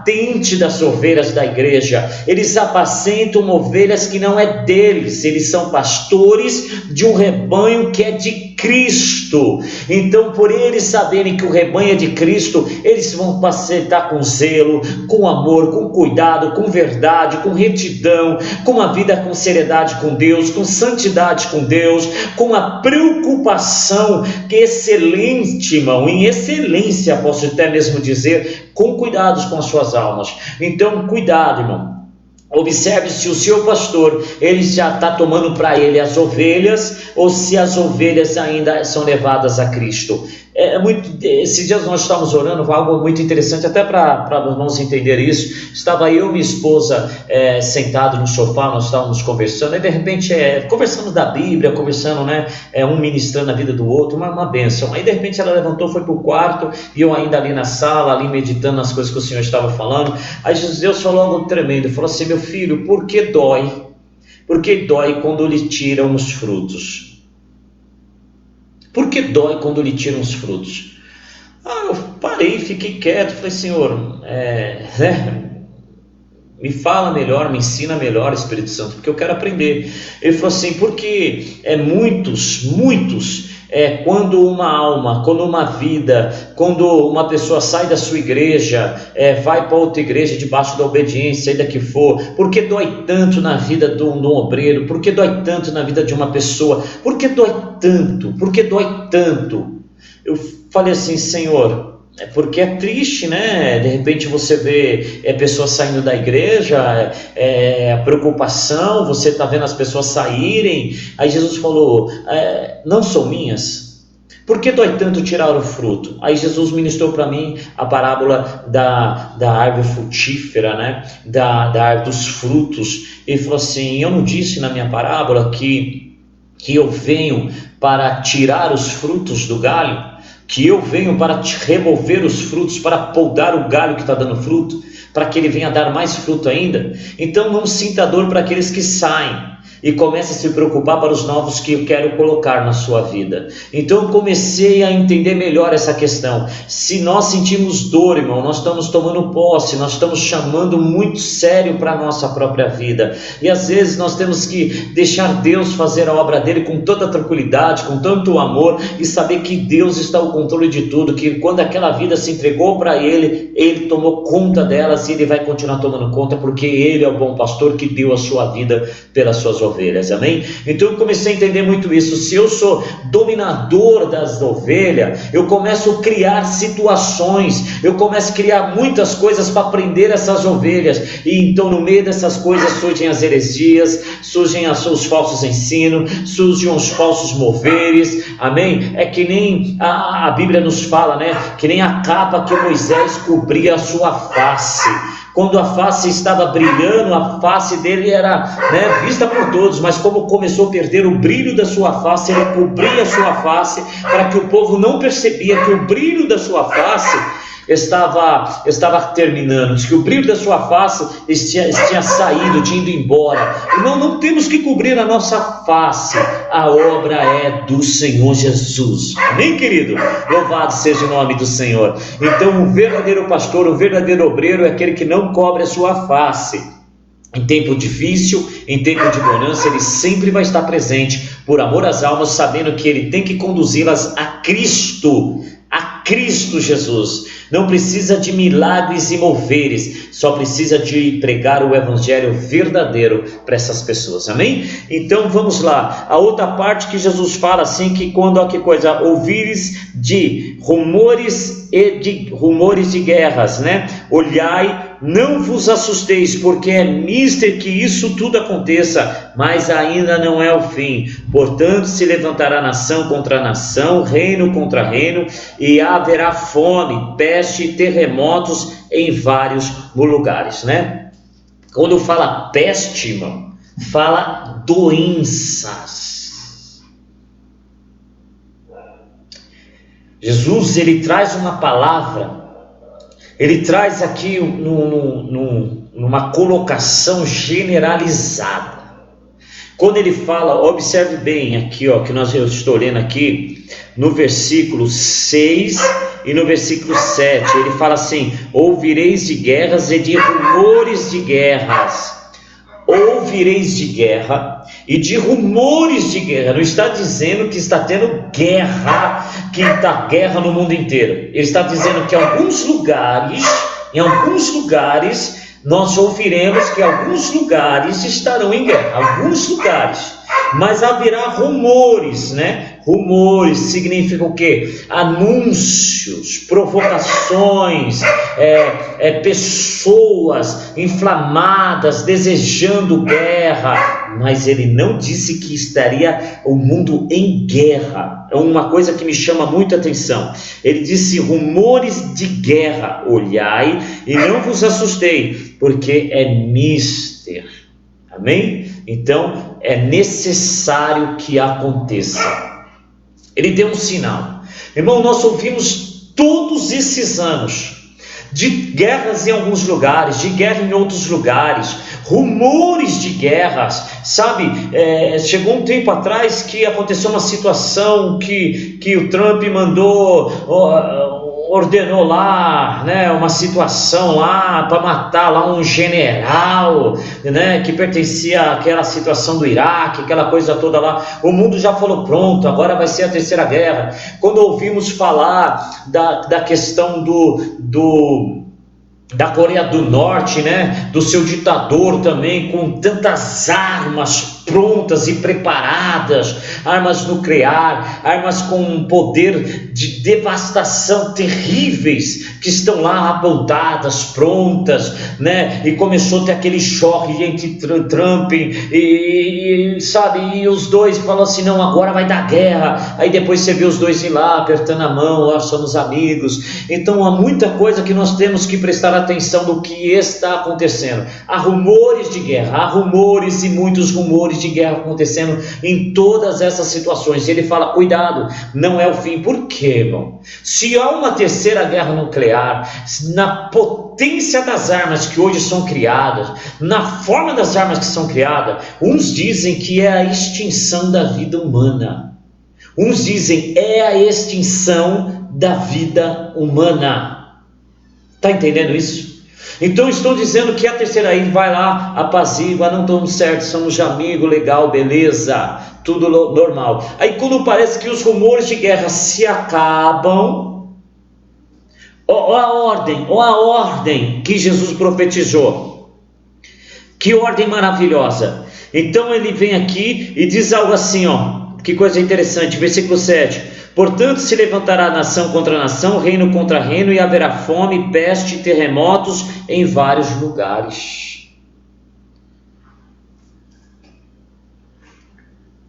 A: patente das ovelhas da igreja. Eles apacentam ovelhas que não é deles, eles são pastores de um rebanho que é de Cristo. Então, por eles saberem que o rebanho é de Cristo, eles vão apacentar com zelo, com amor, com cuidado, com verdade, com retidão, com uma vida com seriedade com Deus, com santidade com Deus, com uma preocupação excelente, irmão, em excelência, posso até mesmo dizer, com cuidados com as suas almas. Então, cuidado, irmão. Observe se o seu pastor, ele já está tomando para ele as ovelhas, ou se as ovelhas ainda são levadas a Cristo. Esses dias nós estávamos orando, algo muito interessante, até para os irmãos entenderem isso. Estava eu e minha esposa sentados no sofá, nós estávamos conversando, e de repente, conversando da Bíblia, conversando, né, um ministrando a vida do outro, uma bênção. Aí de repente ela levantou, foi para o quarto, e eu ainda ali na sala, ali meditando nas coisas que o Senhor estava falando. Aí Deus falou algo tremendo, falou assim: meu filho, por que dói? Por que dói quando lhe tiram os frutos? Por que dói quando lhe tiram os frutos? Eu parei, fiquei quieto, falei: Senhor, me fala melhor, me ensina melhor, Espírito Santo, porque eu quero aprender. Ele falou assim: porque muitos, quando uma alma, quando uma vida, quando uma pessoa sai da sua igreja, vai para outra igreja debaixo da obediência, ainda que for, por que dói tanto na vida de um obreiro? Por que dói tanto na vida de uma pessoa? Por que dói tanto? Por que dói tanto? Eu falei assim: Senhor, porque é triste, né? De repente você vê pessoas saindo da igreja, a preocupação, você está vendo as pessoas saírem. Aí Jesus falou: não são minhas? Por que dói tanto tirar o fruto? Aí Jesus ministrou para mim a parábola da árvore frutífera, né? Da árvore dos frutos. Ele falou assim: eu não disse na minha parábola que eu venho para tirar os frutos do galho? Que eu venho para remover os frutos, para podar o galho que está dando fruto, para que ele venha dar mais fruto ainda? Então não sinta dor para aqueles que saem, e comece a se preocupar para os novos que eu quero colocar na sua vida. Então eu comecei a entender melhor essa questão. Se nós sentimos dor, irmão, nós estamos tomando posse, nós estamos chamando muito sério para a nossa própria vida, e às vezes nós temos que deixar Deus fazer a obra dele com toda tranquilidade, com tanto amor, e saber que Deus está ao controle de tudo, que quando aquela vida se entregou para ele, ele tomou conta delas, e ele vai continuar tomando conta, porque ele é o bom pastor que deu a sua vida pelas suas ovelhas, amém? Então eu comecei a entender muito isso. Se eu sou dominador das ovelhas, eu começo a criar situações, eu começo a criar muitas coisas para prender essas ovelhas, e então no meio dessas coisas surgem as heresias, surgem os falsos ensinos, surgem os falsos moveres, amém? É que nem a Bíblia nos fala, né? Que nem a capa que Moisés cobria a sua face. Quando a face estava brilhando, a face dele era, né, vista por todos, mas como começou a perder o brilho da sua face, ele cobria a sua face, para que o povo não percebia que o brilho da sua face estava terminando. Diz que o brilho da sua face tinha saído, tinha ido embora. Irmão, não temos que cobrir a nossa face, a obra é do Senhor Jesus, amém, querido? Louvado seja o nome do Senhor. Então o verdadeiro pastor, o verdadeiro obreiro é aquele que não cobre a sua face. Em tempo difícil, em tempo de bonança, ele sempre vai estar presente, por amor às almas, sabendo que ele tem que conduzi-las a Cristo Jesus. Não precisa de milagres e moveres, só precisa de pregar o evangelho verdadeiro para essas pessoas, amém? Então vamos lá, a outra parte que Jesus fala assim, que quando, ó, que coisa, ouvires de rumores de guerras, né? Olhai, não vos assusteis, porque é mister que isso tudo aconteça, mas ainda não é o fim. Portanto, se levantará nação contra nação, reino contra reino, e haverá fome, peste e terremotos em vários lugares, né? Quando fala peste, irmão, fala doenças. Jesus, ele traz uma palavra, ele traz aqui numa colocação generalizada. Quando ele fala, observe bem aqui, ó, que eu estou lendo aqui, no versículo 6 e no versículo 7. Ele fala assim: ouvireis de guerras e de rumores de guerras. Ouvireis de guerra e de rumores de guerra. Não está dizendo que está tendo guerra, que está guerra no mundo inteiro. Ele está dizendo que em alguns lugares, nós ouviremos que alguns lugares estarão em guerra, alguns lugares. Mas haverá rumores, né? Rumores significa o quê? Anúncios, provocações, pessoas inflamadas, desejando guerra. Mas ele não disse que estaria o mundo em guerra. É uma coisa que me chama muita atenção. Ele disse rumores de guerra. Olhai e não vos assustei, porque é mister. Amém? Então é necessário que aconteça. Ele deu um sinal. Irmão, nós ouvimos todos esses anos de guerras em alguns lugares, de guerra em outros lugares, rumores de guerras, sabe? Chegou um tempo atrás que aconteceu uma situação que o Trump ordenou lá, né, uma situação lá para matar lá um general, né, que pertencia àquela situação do Iraque, aquela coisa toda lá. O mundo já falou: pronto, agora vai ser a terceira guerra. Quando ouvimos falar da questão da Coreia do Norte, né, do seu ditador também, com tantas armas prontas e preparadas, armas nucleares, armas com um poder de devastação terríveis, que estão lá apontadas, prontas, né, e começou a ter aquele choque entre Trump e os dois falam assim: não, agora vai dar guerra. Aí depois você vê os dois ir lá apertando a mão: ó, somos amigos. Então há muita coisa que nós temos que prestar atenção do que está acontecendo. Há rumores de guerra, há rumores e muitos rumores de guerra acontecendo em todas essas situações. E ele fala: cuidado, não é o fim. Por quê, irmão? Se há uma terceira guerra nuclear, na potência das armas que hoje são criadas, na forma das armas que são criadas, uns dizem que é a extinção da vida humana, uns dizem é a extinção da vida humana. Está entendendo isso? Então estou dizendo que a terceira aí vai lá, apazigua: não estamos certos, somos de amigo, legal, beleza, tudo normal. Aí quando parece que os rumores de guerra se acabam, ó a ordem que Jesus profetizou, que ordem maravilhosa. Então ele vem aqui e diz algo assim, ó, que coisa interessante, versículo 7. Portanto, se levantará nação contra nação, reino contra reino, e haverá fome, peste e terremotos em vários lugares.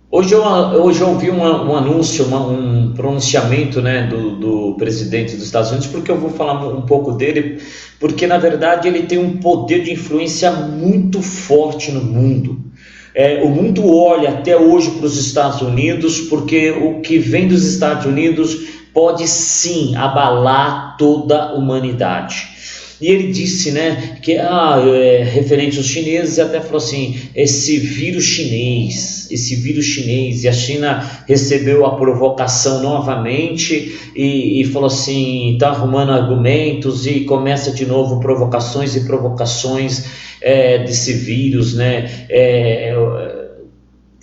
A: Hoje eu ouvi um anúncio, um pronunciamento, né, do presidente dos Estados Unidos, porque eu vou falar um pouco dele, porque na verdade ele tem um poder de influência muito forte no mundo. O mundo olha até hoje para os Estados Unidos, porque o que vem dos Estados Unidos pode sim abalar toda a humanidade. E ele disse, né, que referente aos chineses, até falou assim: esse vírus chinês, e a China recebeu a provocação novamente e falou assim, está arrumando argumentos e começa de novo provocações desse vírus, né,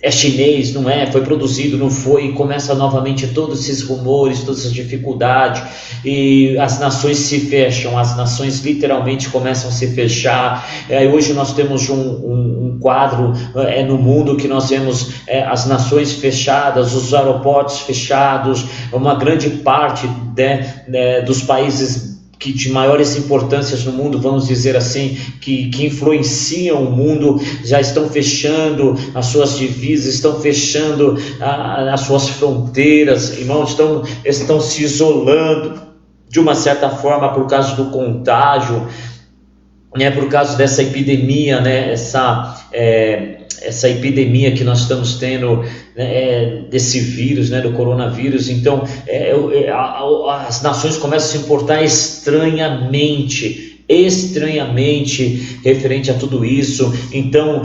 A: é chinês, não é, foi produzido, não foi, e começa novamente todos esses rumores, todas essas dificuldades, e as nações se fecham, as nações literalmente começam a se fechar. Hoje nós temos um quadro no mundo que nós vemos as nações fechadas, os aeroportos fechados, uma grande parte dos países que de maiores importâncias no mundo, vamos dizer assim, que influenciam o mundo, já estão fechando as suas divisas, estão fechando as suas fronteiras, irmãos, estão se isolando de uma certa forma por causa do contágio, né, por causa dessa epidemia, né, essa epidemia que nós estamos tendo, né, desse vírus, né, do coronavírus. Então as nações começam a se importar estranhamente estranhamente referente a tudo isso. Então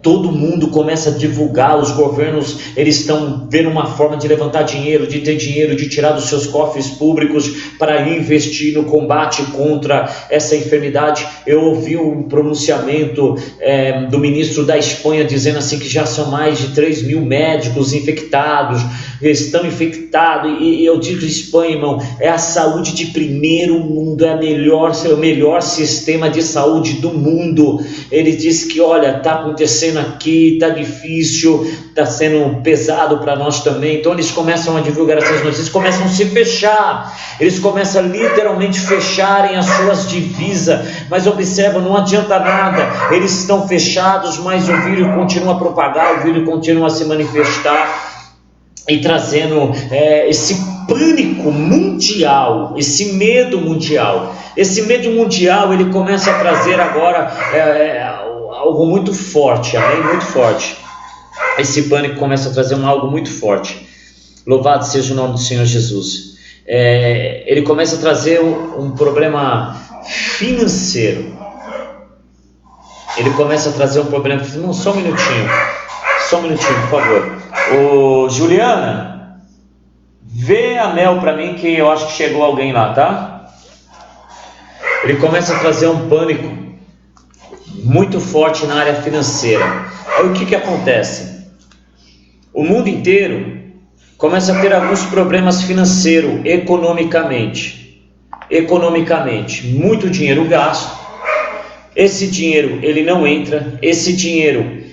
A: todo mundo começa a divulgar, os governos eles estão vendo uma forma de levantar dinheiro, de ter dinheiro, de tirar dos seus cofres públicos para investir no combate contra essa enfermidade. Eu ouvi um pronunciamento do ministro da Espanha dizendo assim que já são mais de 3 mil médicos infectados, estão infectados, e eu digo, Espanha, irmão, é a saúde de primeiro mundo, é o melhor sistema de saúde do mundo. Ele disse que, olha, está acontecendo aqui, está difícil, está sendo pesado para nós também. Então eles começam a divulgar essas notícias, começam a se fechar, eles começam a literalmente fecharem as suas divisas, mas observa, não adianta nada, eles estão fechados, mas o vírus continua a propagar, o vírus continua a se manifestar e trazendo esse pânico mundial, esse medo mundial. Esse medo mundial, ele começa a trazer agora algo muito forte, amém? Muito forte. Esse pânico começa a trazer algo muito forte. Louvado seja o nome do Senhor Jesus. Ele começa a trazer um problema financeiro. Ele começa a trazer um problema financeiro. Não, só um minutinho, por favor. Ô, Juliana, vê a Mel para mim, que eu acho que chegou alguém lá, tá? Ele começa a trazer um pânico muito forte na área financeira. Aí o que acontece? O mundo inteiro começa a ter alguns problemas financeiros, economicamente, muito dinheiro gasto, esse dinheiro ele não entra, esse dinheiro,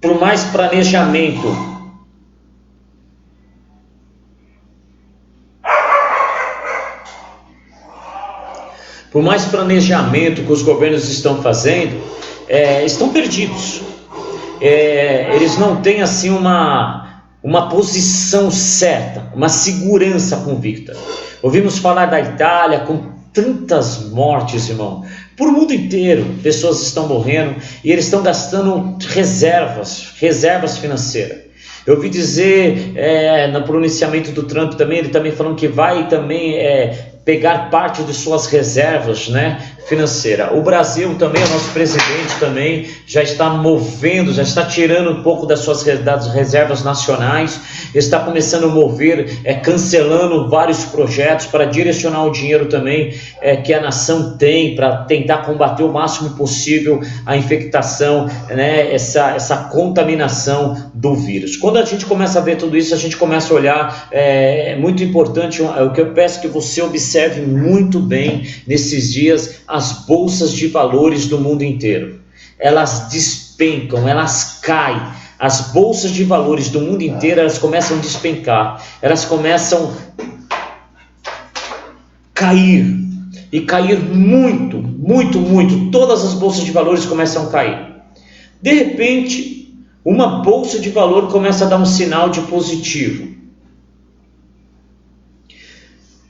A: por mais planejamento, que os governos estão fazendo, estão perdidos. Eles não têm assim uma posição certa, uma segurança convicta. Ouvimos falar da Itália com tantas mortes, irmão. Por o mundo inteiro, pessoas estão morrendo e eles estão gastando reservas financeiras. Eu ouvi dizer no pronunciamento do Trump também, ele também falando que vai também pegar parte de suas reservas, né, financeiras. O Brasil também, o nosso presidente também já está movendo, já está tirando um pouco das suas reservas nacionais, está começando a mover, cancelando vários projetos para direcionar o dinheiro também que a nação tem para tentar combater o máximo possível a infectação, né, essa contaminação do vírus. Quando a gente começa a ver tudo isso, a gente começa a olhar, é muito importante, o que eu peço que você observe muito bem nesses dias, as bolsas de valores do mundo inteiro. Elas despencam, elas caem. As bolsas de valores do mundo inteiro, elas começam a despencar. Elas começam a cair. E cair muito, muito, muito. Todas as bolsas de valores começam a cair. De repente, uma bolsa de valor começa a dar um sinal de positivo.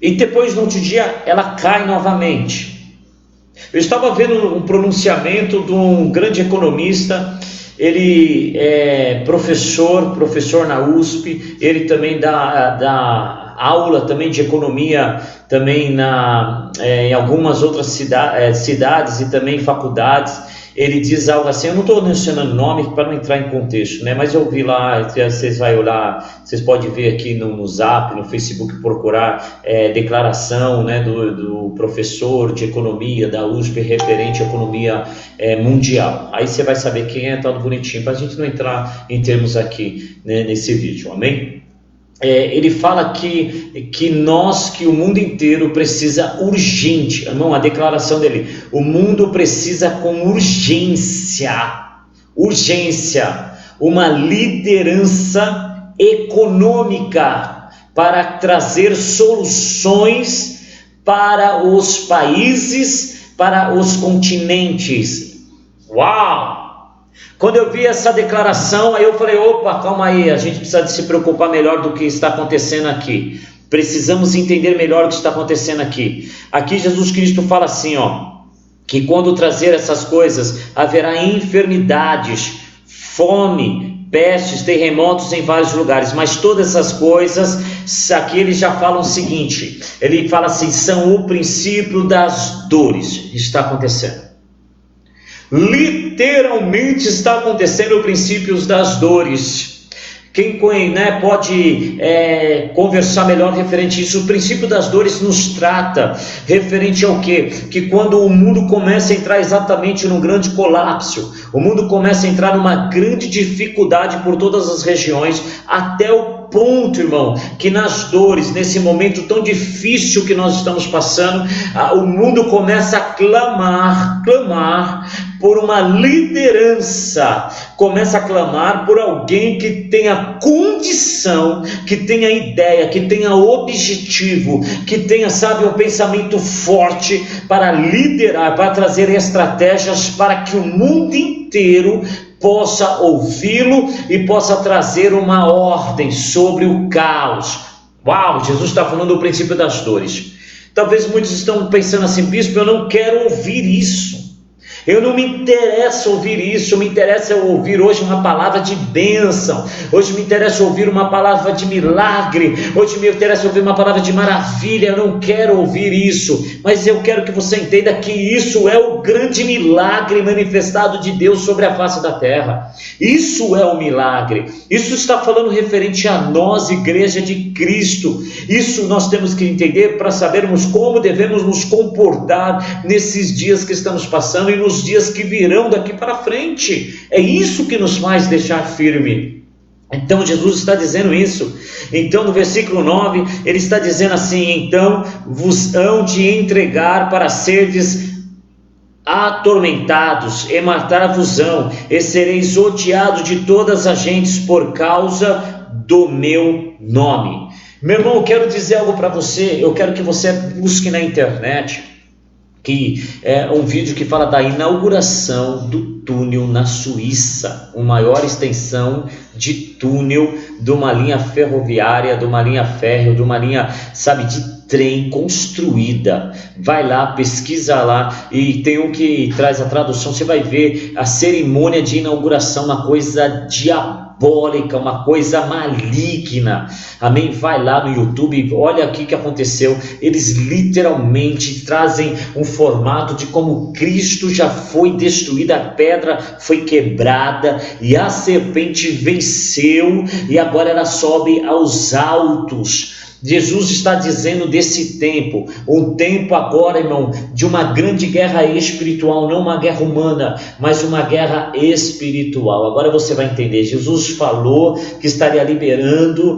A: E depois, no outro dia, ela cai novamente. Eu estava vendo um pronunciamento de um grande economista. Ele é professor na USP. Ele também dá aula também de economia também em algumas outras cidades e também faculdades. Ele diz algo assim, eu não estou mencionando nome para não entrar em contexto, né? Mas eu vi lá, vocês vão olhar, vocês podem ver aqui no Zap, no Facebook, procurar declaração, né, do professor de economia da USP referente à economia mundial. Aí você vai saber quem é, tal bonitinho, para a gente não entrar em termos aqui, né, nesse vídeo, amém? Ele fala que o mundo inteiro precisa urgente, irmão, a declaração dele, o mundo precisa com urgência, uma liderança econômica para trazer soluções para os países, para os continentes. Uau! Quando eu vi essa declaração, aí eu falei, opa, calma aí, a gente precisa se preocupar melhor do que está acontecendo aqui. Precisamos entender melhor o que está acontecendo aqui. Aqui Jesus Cristo fala assim, que quando trazer essas coisas, haverá enfermidades, fome, pestes, terremotos em vários lugares, mas todas essas coisas, aqui ele já fala o seguinte, ele fala assim, são o princípio das dores, está acontecendo. Literalmente está acontecendo o princípio das dores. Quem pode conversar melhor referente a isso? O princípio das dores nos trata referente ao quê? Que quando o mundo começa a entrar exatamente num grande colapso, o mundo começa a entrar numa grande dificuldade por todas as regiões, até o ponto, irmão, que nas dores, nesse momento tão difícil que nós estamos passando, o mundo começa a clamar por uma liderança, começa a clamar por alguém que tenha condição, que tenha ideia, que tenha objetivo, que tenha, um pensamento forte para liderar, para trazer estratégias para que o mundo inteiro possa ouvi-lo e possa trazer uma ordem sobre o caos. Uau, Jesus está falando do princípio das dores. Talvez muitos estão pensando assim, bispo, eu não quero ouvir isso. Eu não me interessa ouvir isso, me interessa ouvir hoje uma palavra de bênção, hoje me interessa ouvir uma palavra de milagre, hoje me interessa ouvir uma palavra de maravilha. Eu não quero ouvir isso, mas eu quero que você entenda que isso é o grande milagre manifestado de Deus sobre a face da terra. Isso é o milagre, isso está falando referente a nós, igreja de Cristo. Isso nós temos que entender para sabermos como devemos nos comportar nesses dias que estamos passando e nos dias que virão daqui para frente. É isso que nos faz deixar firme. Então Jesus está dizendo isso. Então no versículo 9 ele está dizendo assim, então vos hão de entregar para serdes atormentados, e matar-vos-ão, e sereis odiados de todas as gentes por causa do meu nome. Meu irmão, eu quero dizer algo para você. Eu quero que você busque na internet, que é um vídeo que fala da inauguração do túnel na Suíça, a maior extensão de túnel de uma linha ferroviária, de uma linha férrea, de uma linha, de trem construída. Vai lá, pesquisa lá, e tem um que traz a tradução, você vai ver a cerimônia de inauguração, uma coisa diabólica, uma coisa maligna, amém? Vai lá no YouTube, olha aqui o que aconteceu. Eles literalmente trazem um formato de como Cristo já foi destruído, a pedra foi quebrada e a serpente venceu, e agora ela sobe aos altos. Jesus está dizendo desse tempo, um tempo agora, irmão, de uma grande guerra espiritual, não uma guerra humana, mas uma guerra espiritual. Agora você vai entender. Jesus falou que estaria liberando,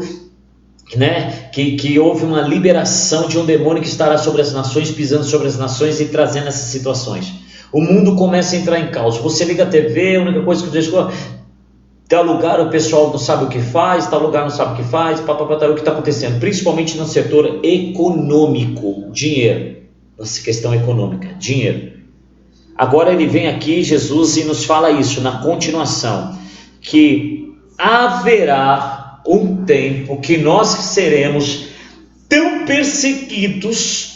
A: que houve uma liberação de um demônio que estará sobre as nações, pisando sobre as nações e trazendo essas situações. O mundo começa a entrar em caos. Você liga a TV, a única coisa que você escuta, tal lugar o pessoal não sabe o que faz, tal lugar não sabe o que faz, o que está acontecendo, principalmente no setor econômico, dinheiro, nossa questão econômica, dinheiro. Agora ele vem aqui, Jesus, e nos fala isso, na continuação, que haverá um tempo que nós seremos tão perseguidos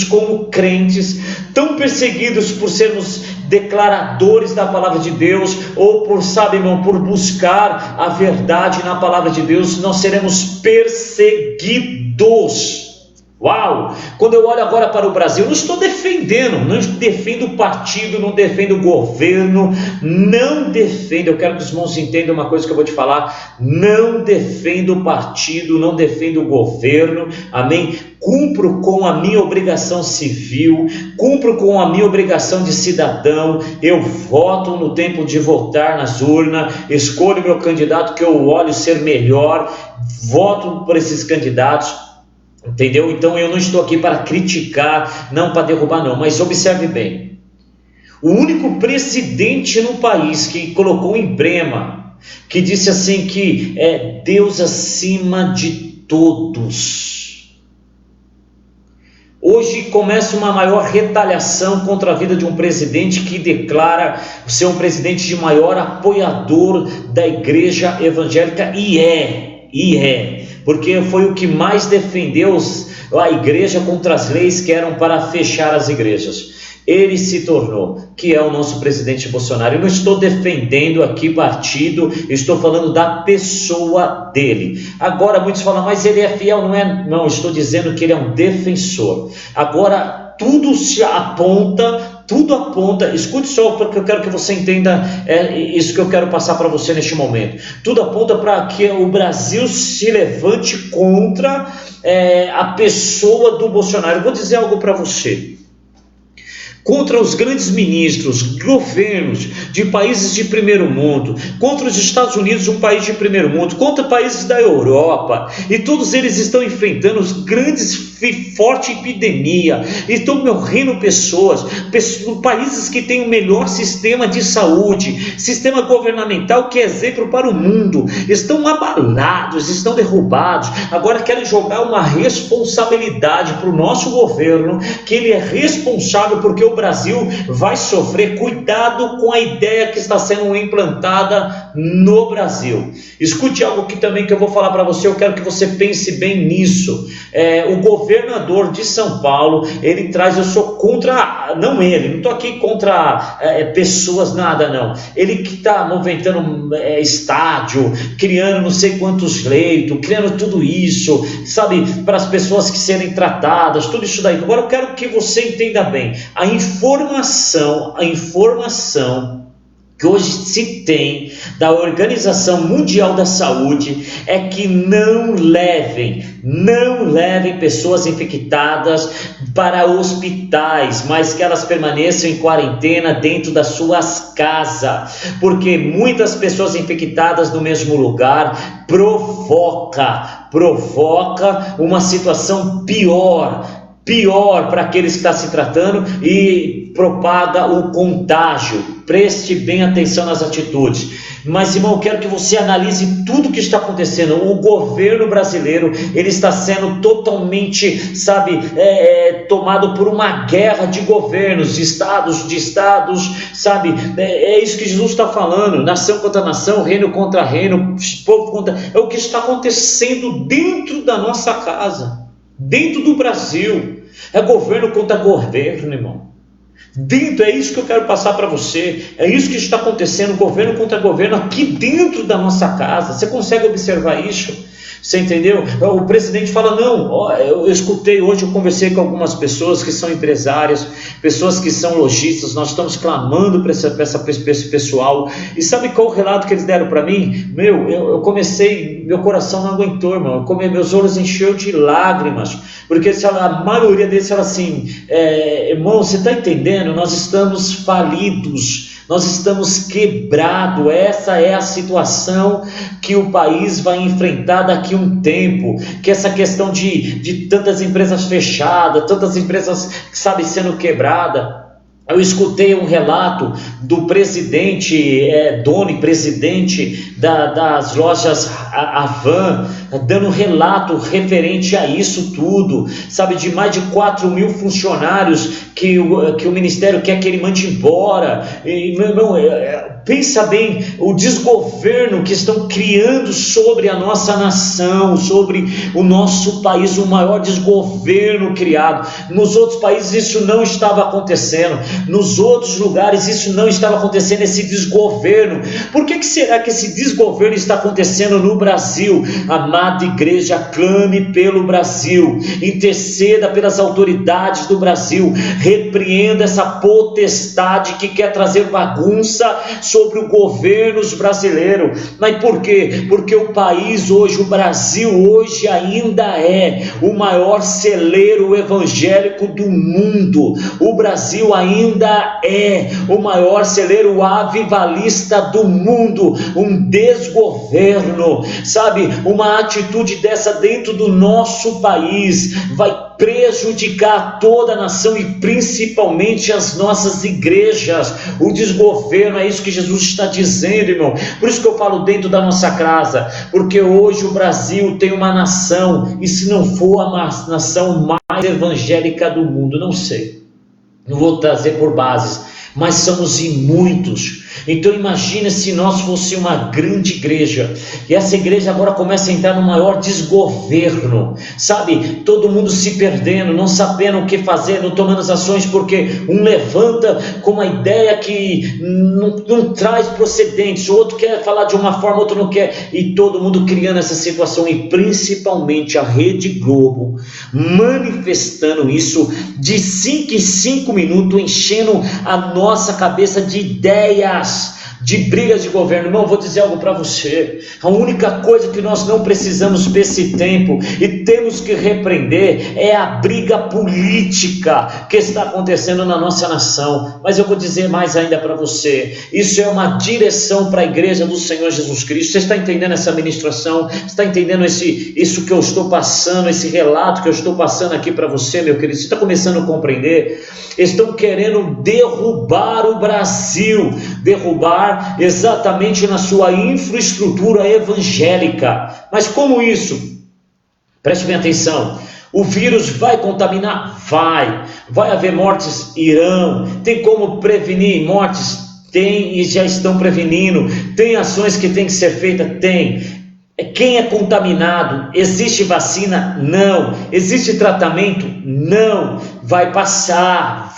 A: como crentes, tão perseguidos por sermos declaradores da palavra de Deus, ou por, irmão, por buscar a verdade na palavra de Deus, nós seremos perseguidos. Uau! Quando eu olho agora para o Brasil, não estou defendendo, não defendo o partido, não defendo o governo, não defendo, eu quero que os irmãos entendam uma coisa que eu vou te falar, não defendo o partido, não defendo o governo, amém? Cumpro com a minha obrigação civil, cumpro com a minha obrigação de cidadão, eu voto no tempo de votar nas urnas, escolho meu candidato que eu olho ser melhor, voto por esses candidatos. Entendeu? Então eu não estou aqui para criticar, não para derrubar não, mas observe bem, o único presidente no país que colocou um emblema, que disse assim que é Deus acima de todos, hoje começa uma maior retaliação contra a vida de um presidente que declara ser um presidente de maior apoiador da igreja evangélica, e é, porque foi o que mais defendeu a igreja contra as leis que eram para fechar as igrejas. ele se tornou, que é o nosso presidente Bolsonaro. Eu não estou defendendo aqui partido, estou falando da pessoa dele. Agora muitos falam, mas ele é fiel, não é? Não, estou dizendo que ele é um defensor. Agora tudo aponta, escute só, porque eu quero que você entenda isso que eu quero passar para você neste momento. Tudo aponta para que o Brasil se levante contra a pessoa do Bolsonaro. Eu vou dizer algo para você. Contra os grandes ministros, governos de países de primeiro mundo, contra os Estados Unidos, um país de primeiro mundo, contra países da Europa, e todos eles estão enfrentando os grandes forte epidemia, estão morrendo pessoas, países que têm o melhor sistema de saúde, sistema governamental que é exemplo para o mundo, estão abalados, estão derrubados. Agora querem jogar uma responsabilidade para o nosso governo, que ele é responsável porque o Brasil vai sofrer. Cuidado com a ideia que está sendo implantada no Brasil. Escute algo que também que eu vou falar para você, eu quero que você pense bem nisso. O governador de São Paulo, ele traz, eu sou contra, não estou aqui contra pessoas, nada não, ele que está movimentando estádio, criando não sei quantos leitos, criando tudo isso, sabe, para as pessoas que serem tratadas, tudo isso daí. Agora eu quero que você entenda bem, a informação que hoje se tem da Organização Mundial da Saúde é que não levem pessoas infectadas para hospitais, mas que elas permaneçam em quarentena dentro das suas casas, porque muitas pessoas infectadas no mesmo lugar provoca uma situação pior para aqueles que estão se tratando e propaga o contágio. Preste bem atenção nas atitudes. Mas, irmão, eu quero que você analise tudo o que está acontecendo. O governo brasileiro, ele está sendo totalmente, tomado por uma guerra de governos, de estados, sabe? É isso que Jesus está falando. Nação contra nação, reino contra reino, povo contra... É o que está acontecendo dentro da nossa casa, dentro do Brasil. É governo contra governo, irmão. É isso que eu quero passar para você. É isso que está acontecendo, governo contra governo, aqui dentro da nossa casa. Você consegue observar isso? Você entendeu? O presidente fala, não, eu escutei hoje, eu conversei com algumas pessoas que são empresárias, pessoas que são lojistas, nós estamos clamando para esse pessoal, e sabe qual o relato que eles deram para mim? Eu comecei, meu coração não aguentou, irmão, meus olhos encheu de lágrimas, porque a maioria deles fala assim, irmão, você está entendendo? Nós estamos falidos, nós estamos quebrados, essa é a situação que o país vai enfrentar daqui a um tempo, que essa questão de tantas empresas fechadas, tantas empresas, sendo quebradas. Eu escutei um relato do presidente, dono e presidente das lojas Havan, dando um relato referente a isso tudo, de mais de 4.000 funcionários que o ministério quer que ele mande embora. E, meu irmão, pensa bem, o desgoverno que estão criando sobre a nossa nação, sobre o nosso país, o maior desgoverno criado. Nos outros países isso não estava acontecendo, nos outros lugares isso não estava acontecendo, esse desgoverno. Por que será que esse desgoverno está acontecendo no Brasil? Amada igreja, clame pelo Brasil, interceda pelas autoridades do Brasil, repreenda essa potestade que quer trazer bagunça sobre o governo brasileiro. Mas por quê? Porque o país hoje, o Brasil hoje ainda é o maior celeiro evangélico do mundo. O Brasil ainda é o maior celeiro avivalista do mundo. Um desgoverno, uma atitude dessa dentro do nosso país vai prejudicar toda a nação e principalmente as nossas igrejas. O desgoverno, é isso que Jesus está dizendo, irmão. Por isso que eu falo dentro da nossa casa, porque hoje o Brasil tem uma nação, e se não for a nação mais evangélica do mundo, não sei, não vou trazer por bases, mas somos em muitos Então imagina se nós fosse uma grande igreja, e essa igreja agora começa a entrar no maior desgoverno, sabe, todo mundo se perdendo, não sabendo o que fazer, não tomando as ações, porque um levanta com uma ideia que não traz procedentes, o outro quer falar de uma forma, outro não quer, e todo mundo criando essa situação, e principalmente a Rede Globo manifestando isso de 5 em 5 minutos, enchendo a nossa cabeça de ideias, de brigas de governo. Irmão, vou dizer algo para você, a única coisa que nós não precisamos para esse tempo, e temos que repreender, é a briga política que está acontecendo na nossa nação. Mas eu vou dizer mais ainda para você, isso é uma direção para a igreja do Senhor Jesus Cristo. Você está entendendo essa ministração? Você está entendendo isso que eu estou passando, esse relato que eu estou passando aqui para você, meu querido? Você está começando a compreender? Estão querendo derrubar o Brasil, derrubar exatamente na sua infraestrutura evangélica. Mas como isso? Preste bem atenção. O vírus vai contaminar? Vai haver mortes? Irão. Tem como prevenir mortes? Tem, e já estão prevenindo. Tem ações que tem que ser feitas? Tem. Quem é contaminado? Existe vacina? Não. Existe tratamento? Não. Vai passar.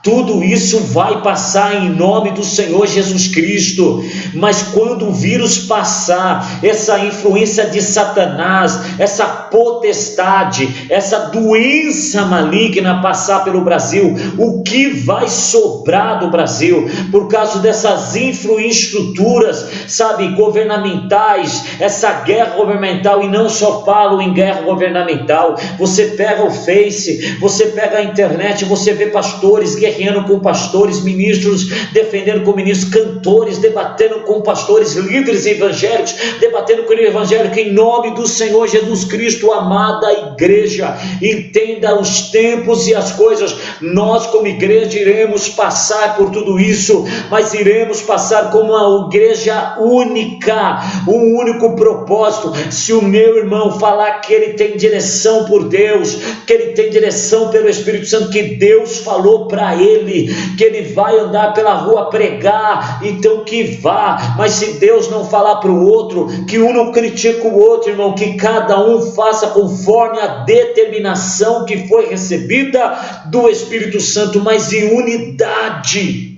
A: Tudo isso vai passar em nome do Senhor Jesus Cristo. Mas quando o vírus passar, essa influência de Satanás, essa potestade, essa doença maligna passar pelo Brasil, o que vai sobrar do Brasil? Por causa dessas infraestruturas, sabe, governamentais, essa guerra governamental. E não só falo em guerra governamental, você pega o Face, você pega a internet, você vê pastores guerreando com pastores, ministros defendendo com ministros, cantores debatendo com pastores, líderes evangélicos debatendo com o evangélico, em nome do Senhor Jesus Cristo. Amada igreja, entenda os tempos e as coisas. Nós como igreja iremos passar por tudo isso, mas iremos passar como uma igreja única, um único propósito. Se o meu irmão falar que ele tem direção por Deus, que ele tem direção pelo Espírito Santo, que Deus falou para ele, que ele vai andar pela rua pregar, então que vá. Mas se Deus não falar para o outro, que um não critique o outro, irmão, que cada um faça conforme a determinação que foi recebida do Espírito Santo, mas em unidade.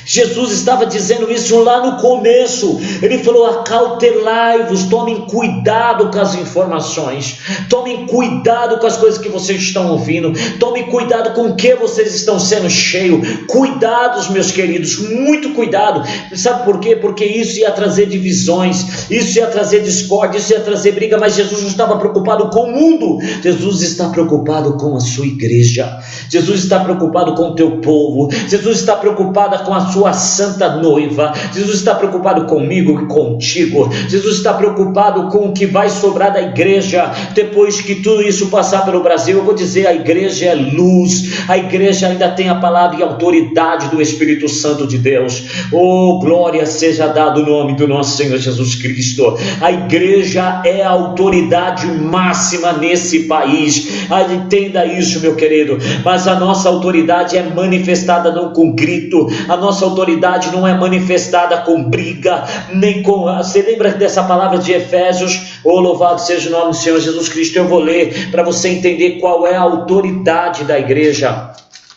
A: Jesus estava dizendo isso lá no começo. Ele falou: acautelai-vos, tomem cuidado com as informações, tomem cuidado com as coisas que vocês estão ouvindo, tomem cuidado com o que vocês estão sendo cheios. Cuidados, meus queridos, muito cuidado. Sabe por quê? Porque isso ia trazer divisões, isso ia trazer discórdia, isso ia trazer briga. Mas Jesus não estava preocupado com o mundo, Jesus está preocupado com a sua igreja, Jesus está preocupado com o teu povo, Jesus está preocupado com a sua santa noiva, Jesus está preocupado comigo e contigo, Jesus está preocupado com o que vai sobrar da igreja depois que tudo isso passar pelo Brasil. Eu vou dizer, a igreja é luz, a igreja ainda tem a palavra e a autoridade do Espírito Santo de Deus. Oh, glória seja dado o nome do nosso Senhor Jesus Cristo. A igreja é a autoridade máxima nesse país, entenda isso, meu querido. Mas a nossa autoridade é manifestada não com grito, a nossa autoridade não é manifestada com briga, nem com... Você lembra dessa palavra de Efésios? Oh, louvado seja o nome do Senhor Jesus Cristo. Eu vou ler para você entender qual é a autoridade da igreja.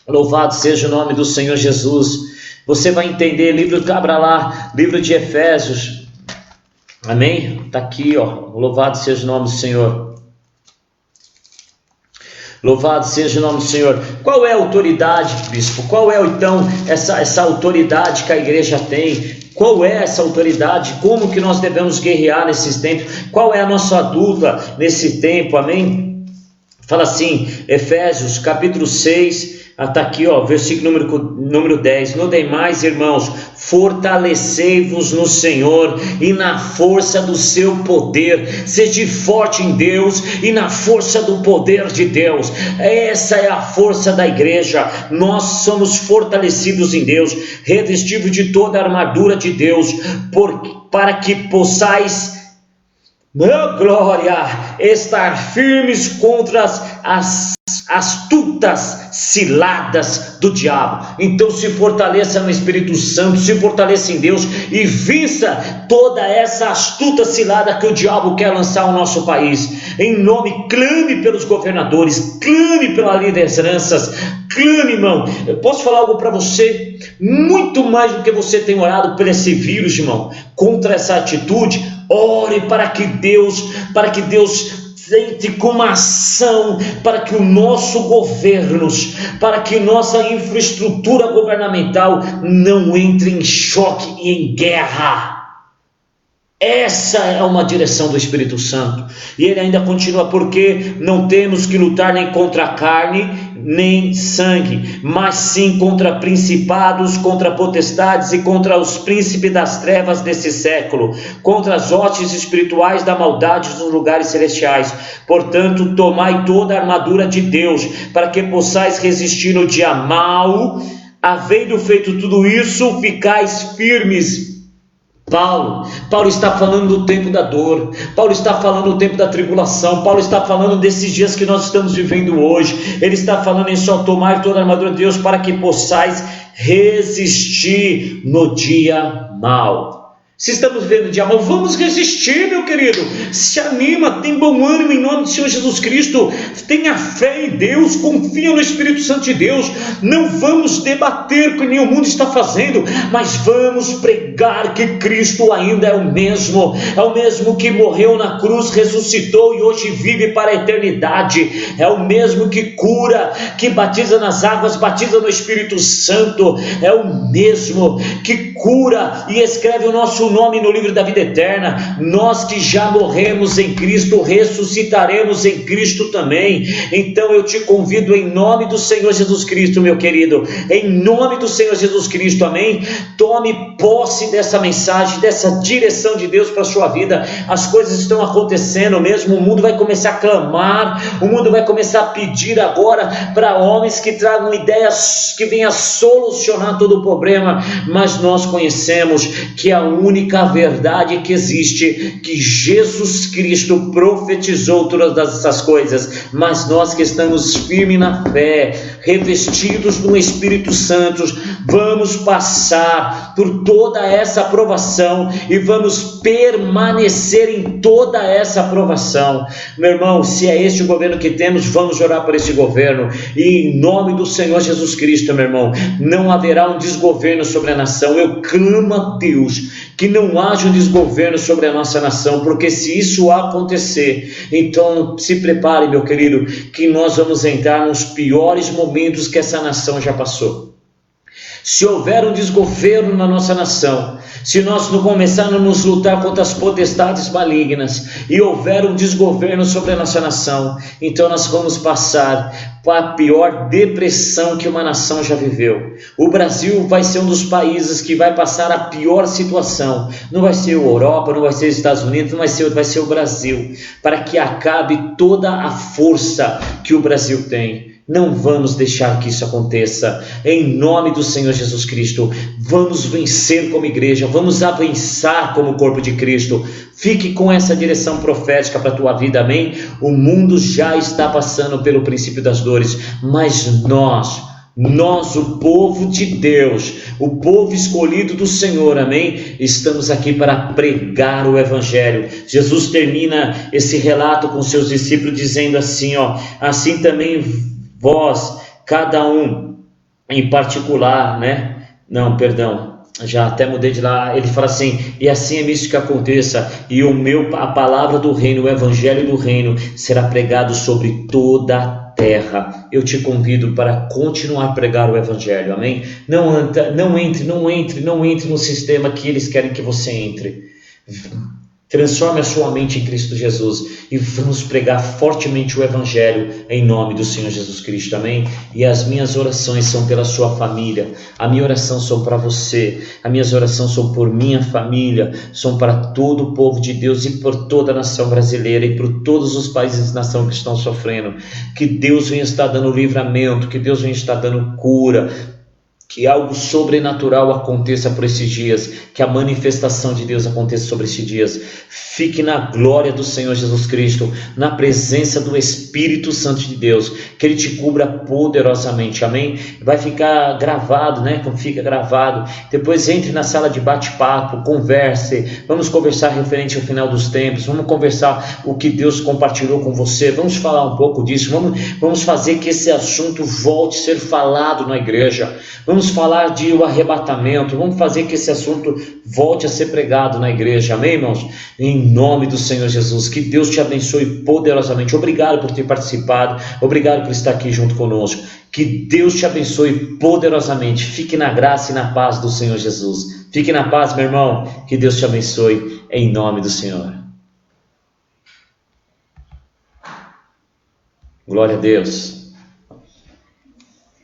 A: Louvado seja o nome do Senhor Jesus. Você vai entender, abra lá, livro de Efésios, amém? Está aqui, ó. Louvado seja o nome do Senhor. Louvado seja o nome do Senhor. Qual é a autoridade, bispo? Qual é então essa autoridade que a igreja tem? Qual é essa autoridade? Como que nós devemos guerrear nesses tempos? Qual é a nossa luta nesse tempo? Amém? Fala assim, Efésios capítulo 6, está aqui, ó, versículo número 10. No demais, irmãos, fortalecei-vos no Senhor e na força do seu poder. Sede forte em Deus e na força do poder de Deus. Essa é a força da igreja. Nós somos fortalecidos em Deus, revestidos de toda a armadura de Deus, para que possais Oh, glória! Estar firmes contra as astutas ciladas do diabo. Então se fortaleça no Espírito Santo, se fortaleça em Deus e vença toda essa astuta cilada que o diabo quer lançar ao nosso país. Em nome, clame pelos governadores, clame pelas lideranças, clame, irmão. Eu posso falar algo para você? Muito mais do que você tem orado por esse vírus, irmão, contra essa atitude, ore para que Deus entre com uma ação para que o nosso governos, para que nossa infraestrutura governamental não entre em choque e em guerra. Essa é uma direção do Espírito Santo. E ele ainda continua: porque não temos que lutar nem contra a carne nem sangue, mas sim contra principados, contra potestades e contra os príncipes das trevas desse século, contra as hostes espirituais da maldade nos lugares celestiais. Portanto, tomai toda a armadura de Deus, para que possais resistir no dia mau. Havendo feito tudo isso, ficais firmes. Paulo está falando do tempo da dor, Paulo está falando do tempo da tribulação, Paulo está falando desses dias que nós estamos vivendo hoje. Ele está falando em só tomar toda a armadura de Deus para que possais resistir no dia mau. Se estamos vivendo o dia mau, vamos resistir, meu querido. Se anima, tem bom ânimo em nome do Senhor Jesus Cristo. Tenha fé em Deus, confia no Espírito Santo de Deus. Não vamos debater o que nem o mundo está fazendo, mas vamos pregar que Cristo ainda é o mesmo que morreu na cruz, ressuscitou e hoje vive para a eternidade. É o mesmo que cura, que batiza nas águas, batiza no Espírito Santo. É o mesmo que cura e escreve o nosso nome no livro da vida eterna. Nós que já morremos em Cristo, ressuscitaremos em Cristo também. Então eu te convido em nome do Senhor Jesus Cristo, meu querido, em nome do Senhor Jesus Cristo, amém? Tome posse dessa mensagem, dessa direção de Deus para a sua vida. As coisas estão acontecendo mesmo, o mundo vai começar a clamar, o mundo vai começar a pedir agora para homens que tragam ideias que venham solucionar todo o problema, mas nós conhecemos que a única verdade que existe, que Jesus Cristo profetizou todas essas coisas, mas nós que estamos firmes na fé, revestidos do Espírito Santo, vamos passar por toda essa aprovação e vamos permanecer em toda essa aprovação. Meu irmão, se é este o governo que temos, vamos orar por esse governo, e em nome do Senhor Jesus Cristo, meu irmão, não haverá um desgoverno sobre a nação. Eu clamo a Deus que não haja um desgoverno sobre a nossa nação, porque se isso acontecer, então se prepare, meu querido, que nós vamos entrar nos piores momentos que essa nação já passou. Se houver um desgoverno na nossa nação, se nós não começarmos a lutar contra as potestades malignas e houver um desgoverno sobre a nossa nação, então nós vamos passar para a pior depressão que uma nação já viveu. O Brasil vai ser um dos países que vai passar a pior situação. Não vai ser a Europa, não vai ser os Estados Unidos, não vai ser o Brasil, para que acabe toda a força que o Brasil tem. Não vamos deixar que isso aconteça. Em nome do Senhor Jesus Cristo, vamos vencer como igreja, vamos avançar como corpo de Cristo. Fique com essa direção profética para a tua vida, amém? O mundo já está passando pelo princípio das dores, mas nós, o povo de Deus, o povo escolhido do Senhor, amém? Estamos aqui para pregar o Evangelho. Jesus termina esse relato com seus discípulos dizendo assim, assim também vós, cada um em particular, né? Não, perdão, já até mudei de lá. Ele fala assim: e assim é isso que aconteça, e a palavra do reino, o evangelho do reino será pregado sobre toda a terra. Eu te convido para continuar a pregar o evangelho, amém? Não entre no sistema que eles querem que você entre. Transforme a sua mente em Cristo Jesus e vamos pregar fortemente o Evangelho em nome do Senhor Jesus Cristo, amém? E as minhas orações são pela sua família, a minha oração são para você, as minhas orações são por minha família, são para todo o povo de Deus e por toda a nação brasileira e por todos os países da nação que estão sofrendo. Que Deus venha estar dando livramento, que Deus venha estar dando cura, Que algo sobrenatural aconteça por esses dias, que a manifestação de Deus aconteça sobre esses dias. Fique na glória do Senhor Jesus Cristo, na presença do Espírito Santo de Deus, que Ele te cubra poderosamente, amém? Vai ficar gravado, né? Como fica gravado. Depois entre na sala de bate-papo, converse, vamos conversar referente ao final dos tempos, vamos conversar o que Deus compartilhou com você, vamos falar um pouco disso, vamos fazer que esse assunto volte a ser falado na igreja. Vamos falar de o arrebatamento, vamos fazer que esse assunto volte a ser pregado na igreja, amém, irmãos? Em nome do Senhor Jesus, que Deus te abençoe poderosamente. Obrigado por ter participado, obrigado por estar aqui junto conosco. Que Deus te abençoe poderosamente. Fique na graça e na paz do Senhor Jesus. Fique na paz, meu irmão. Que Deus te abençoe em nome do Senhor. Glória a Deus.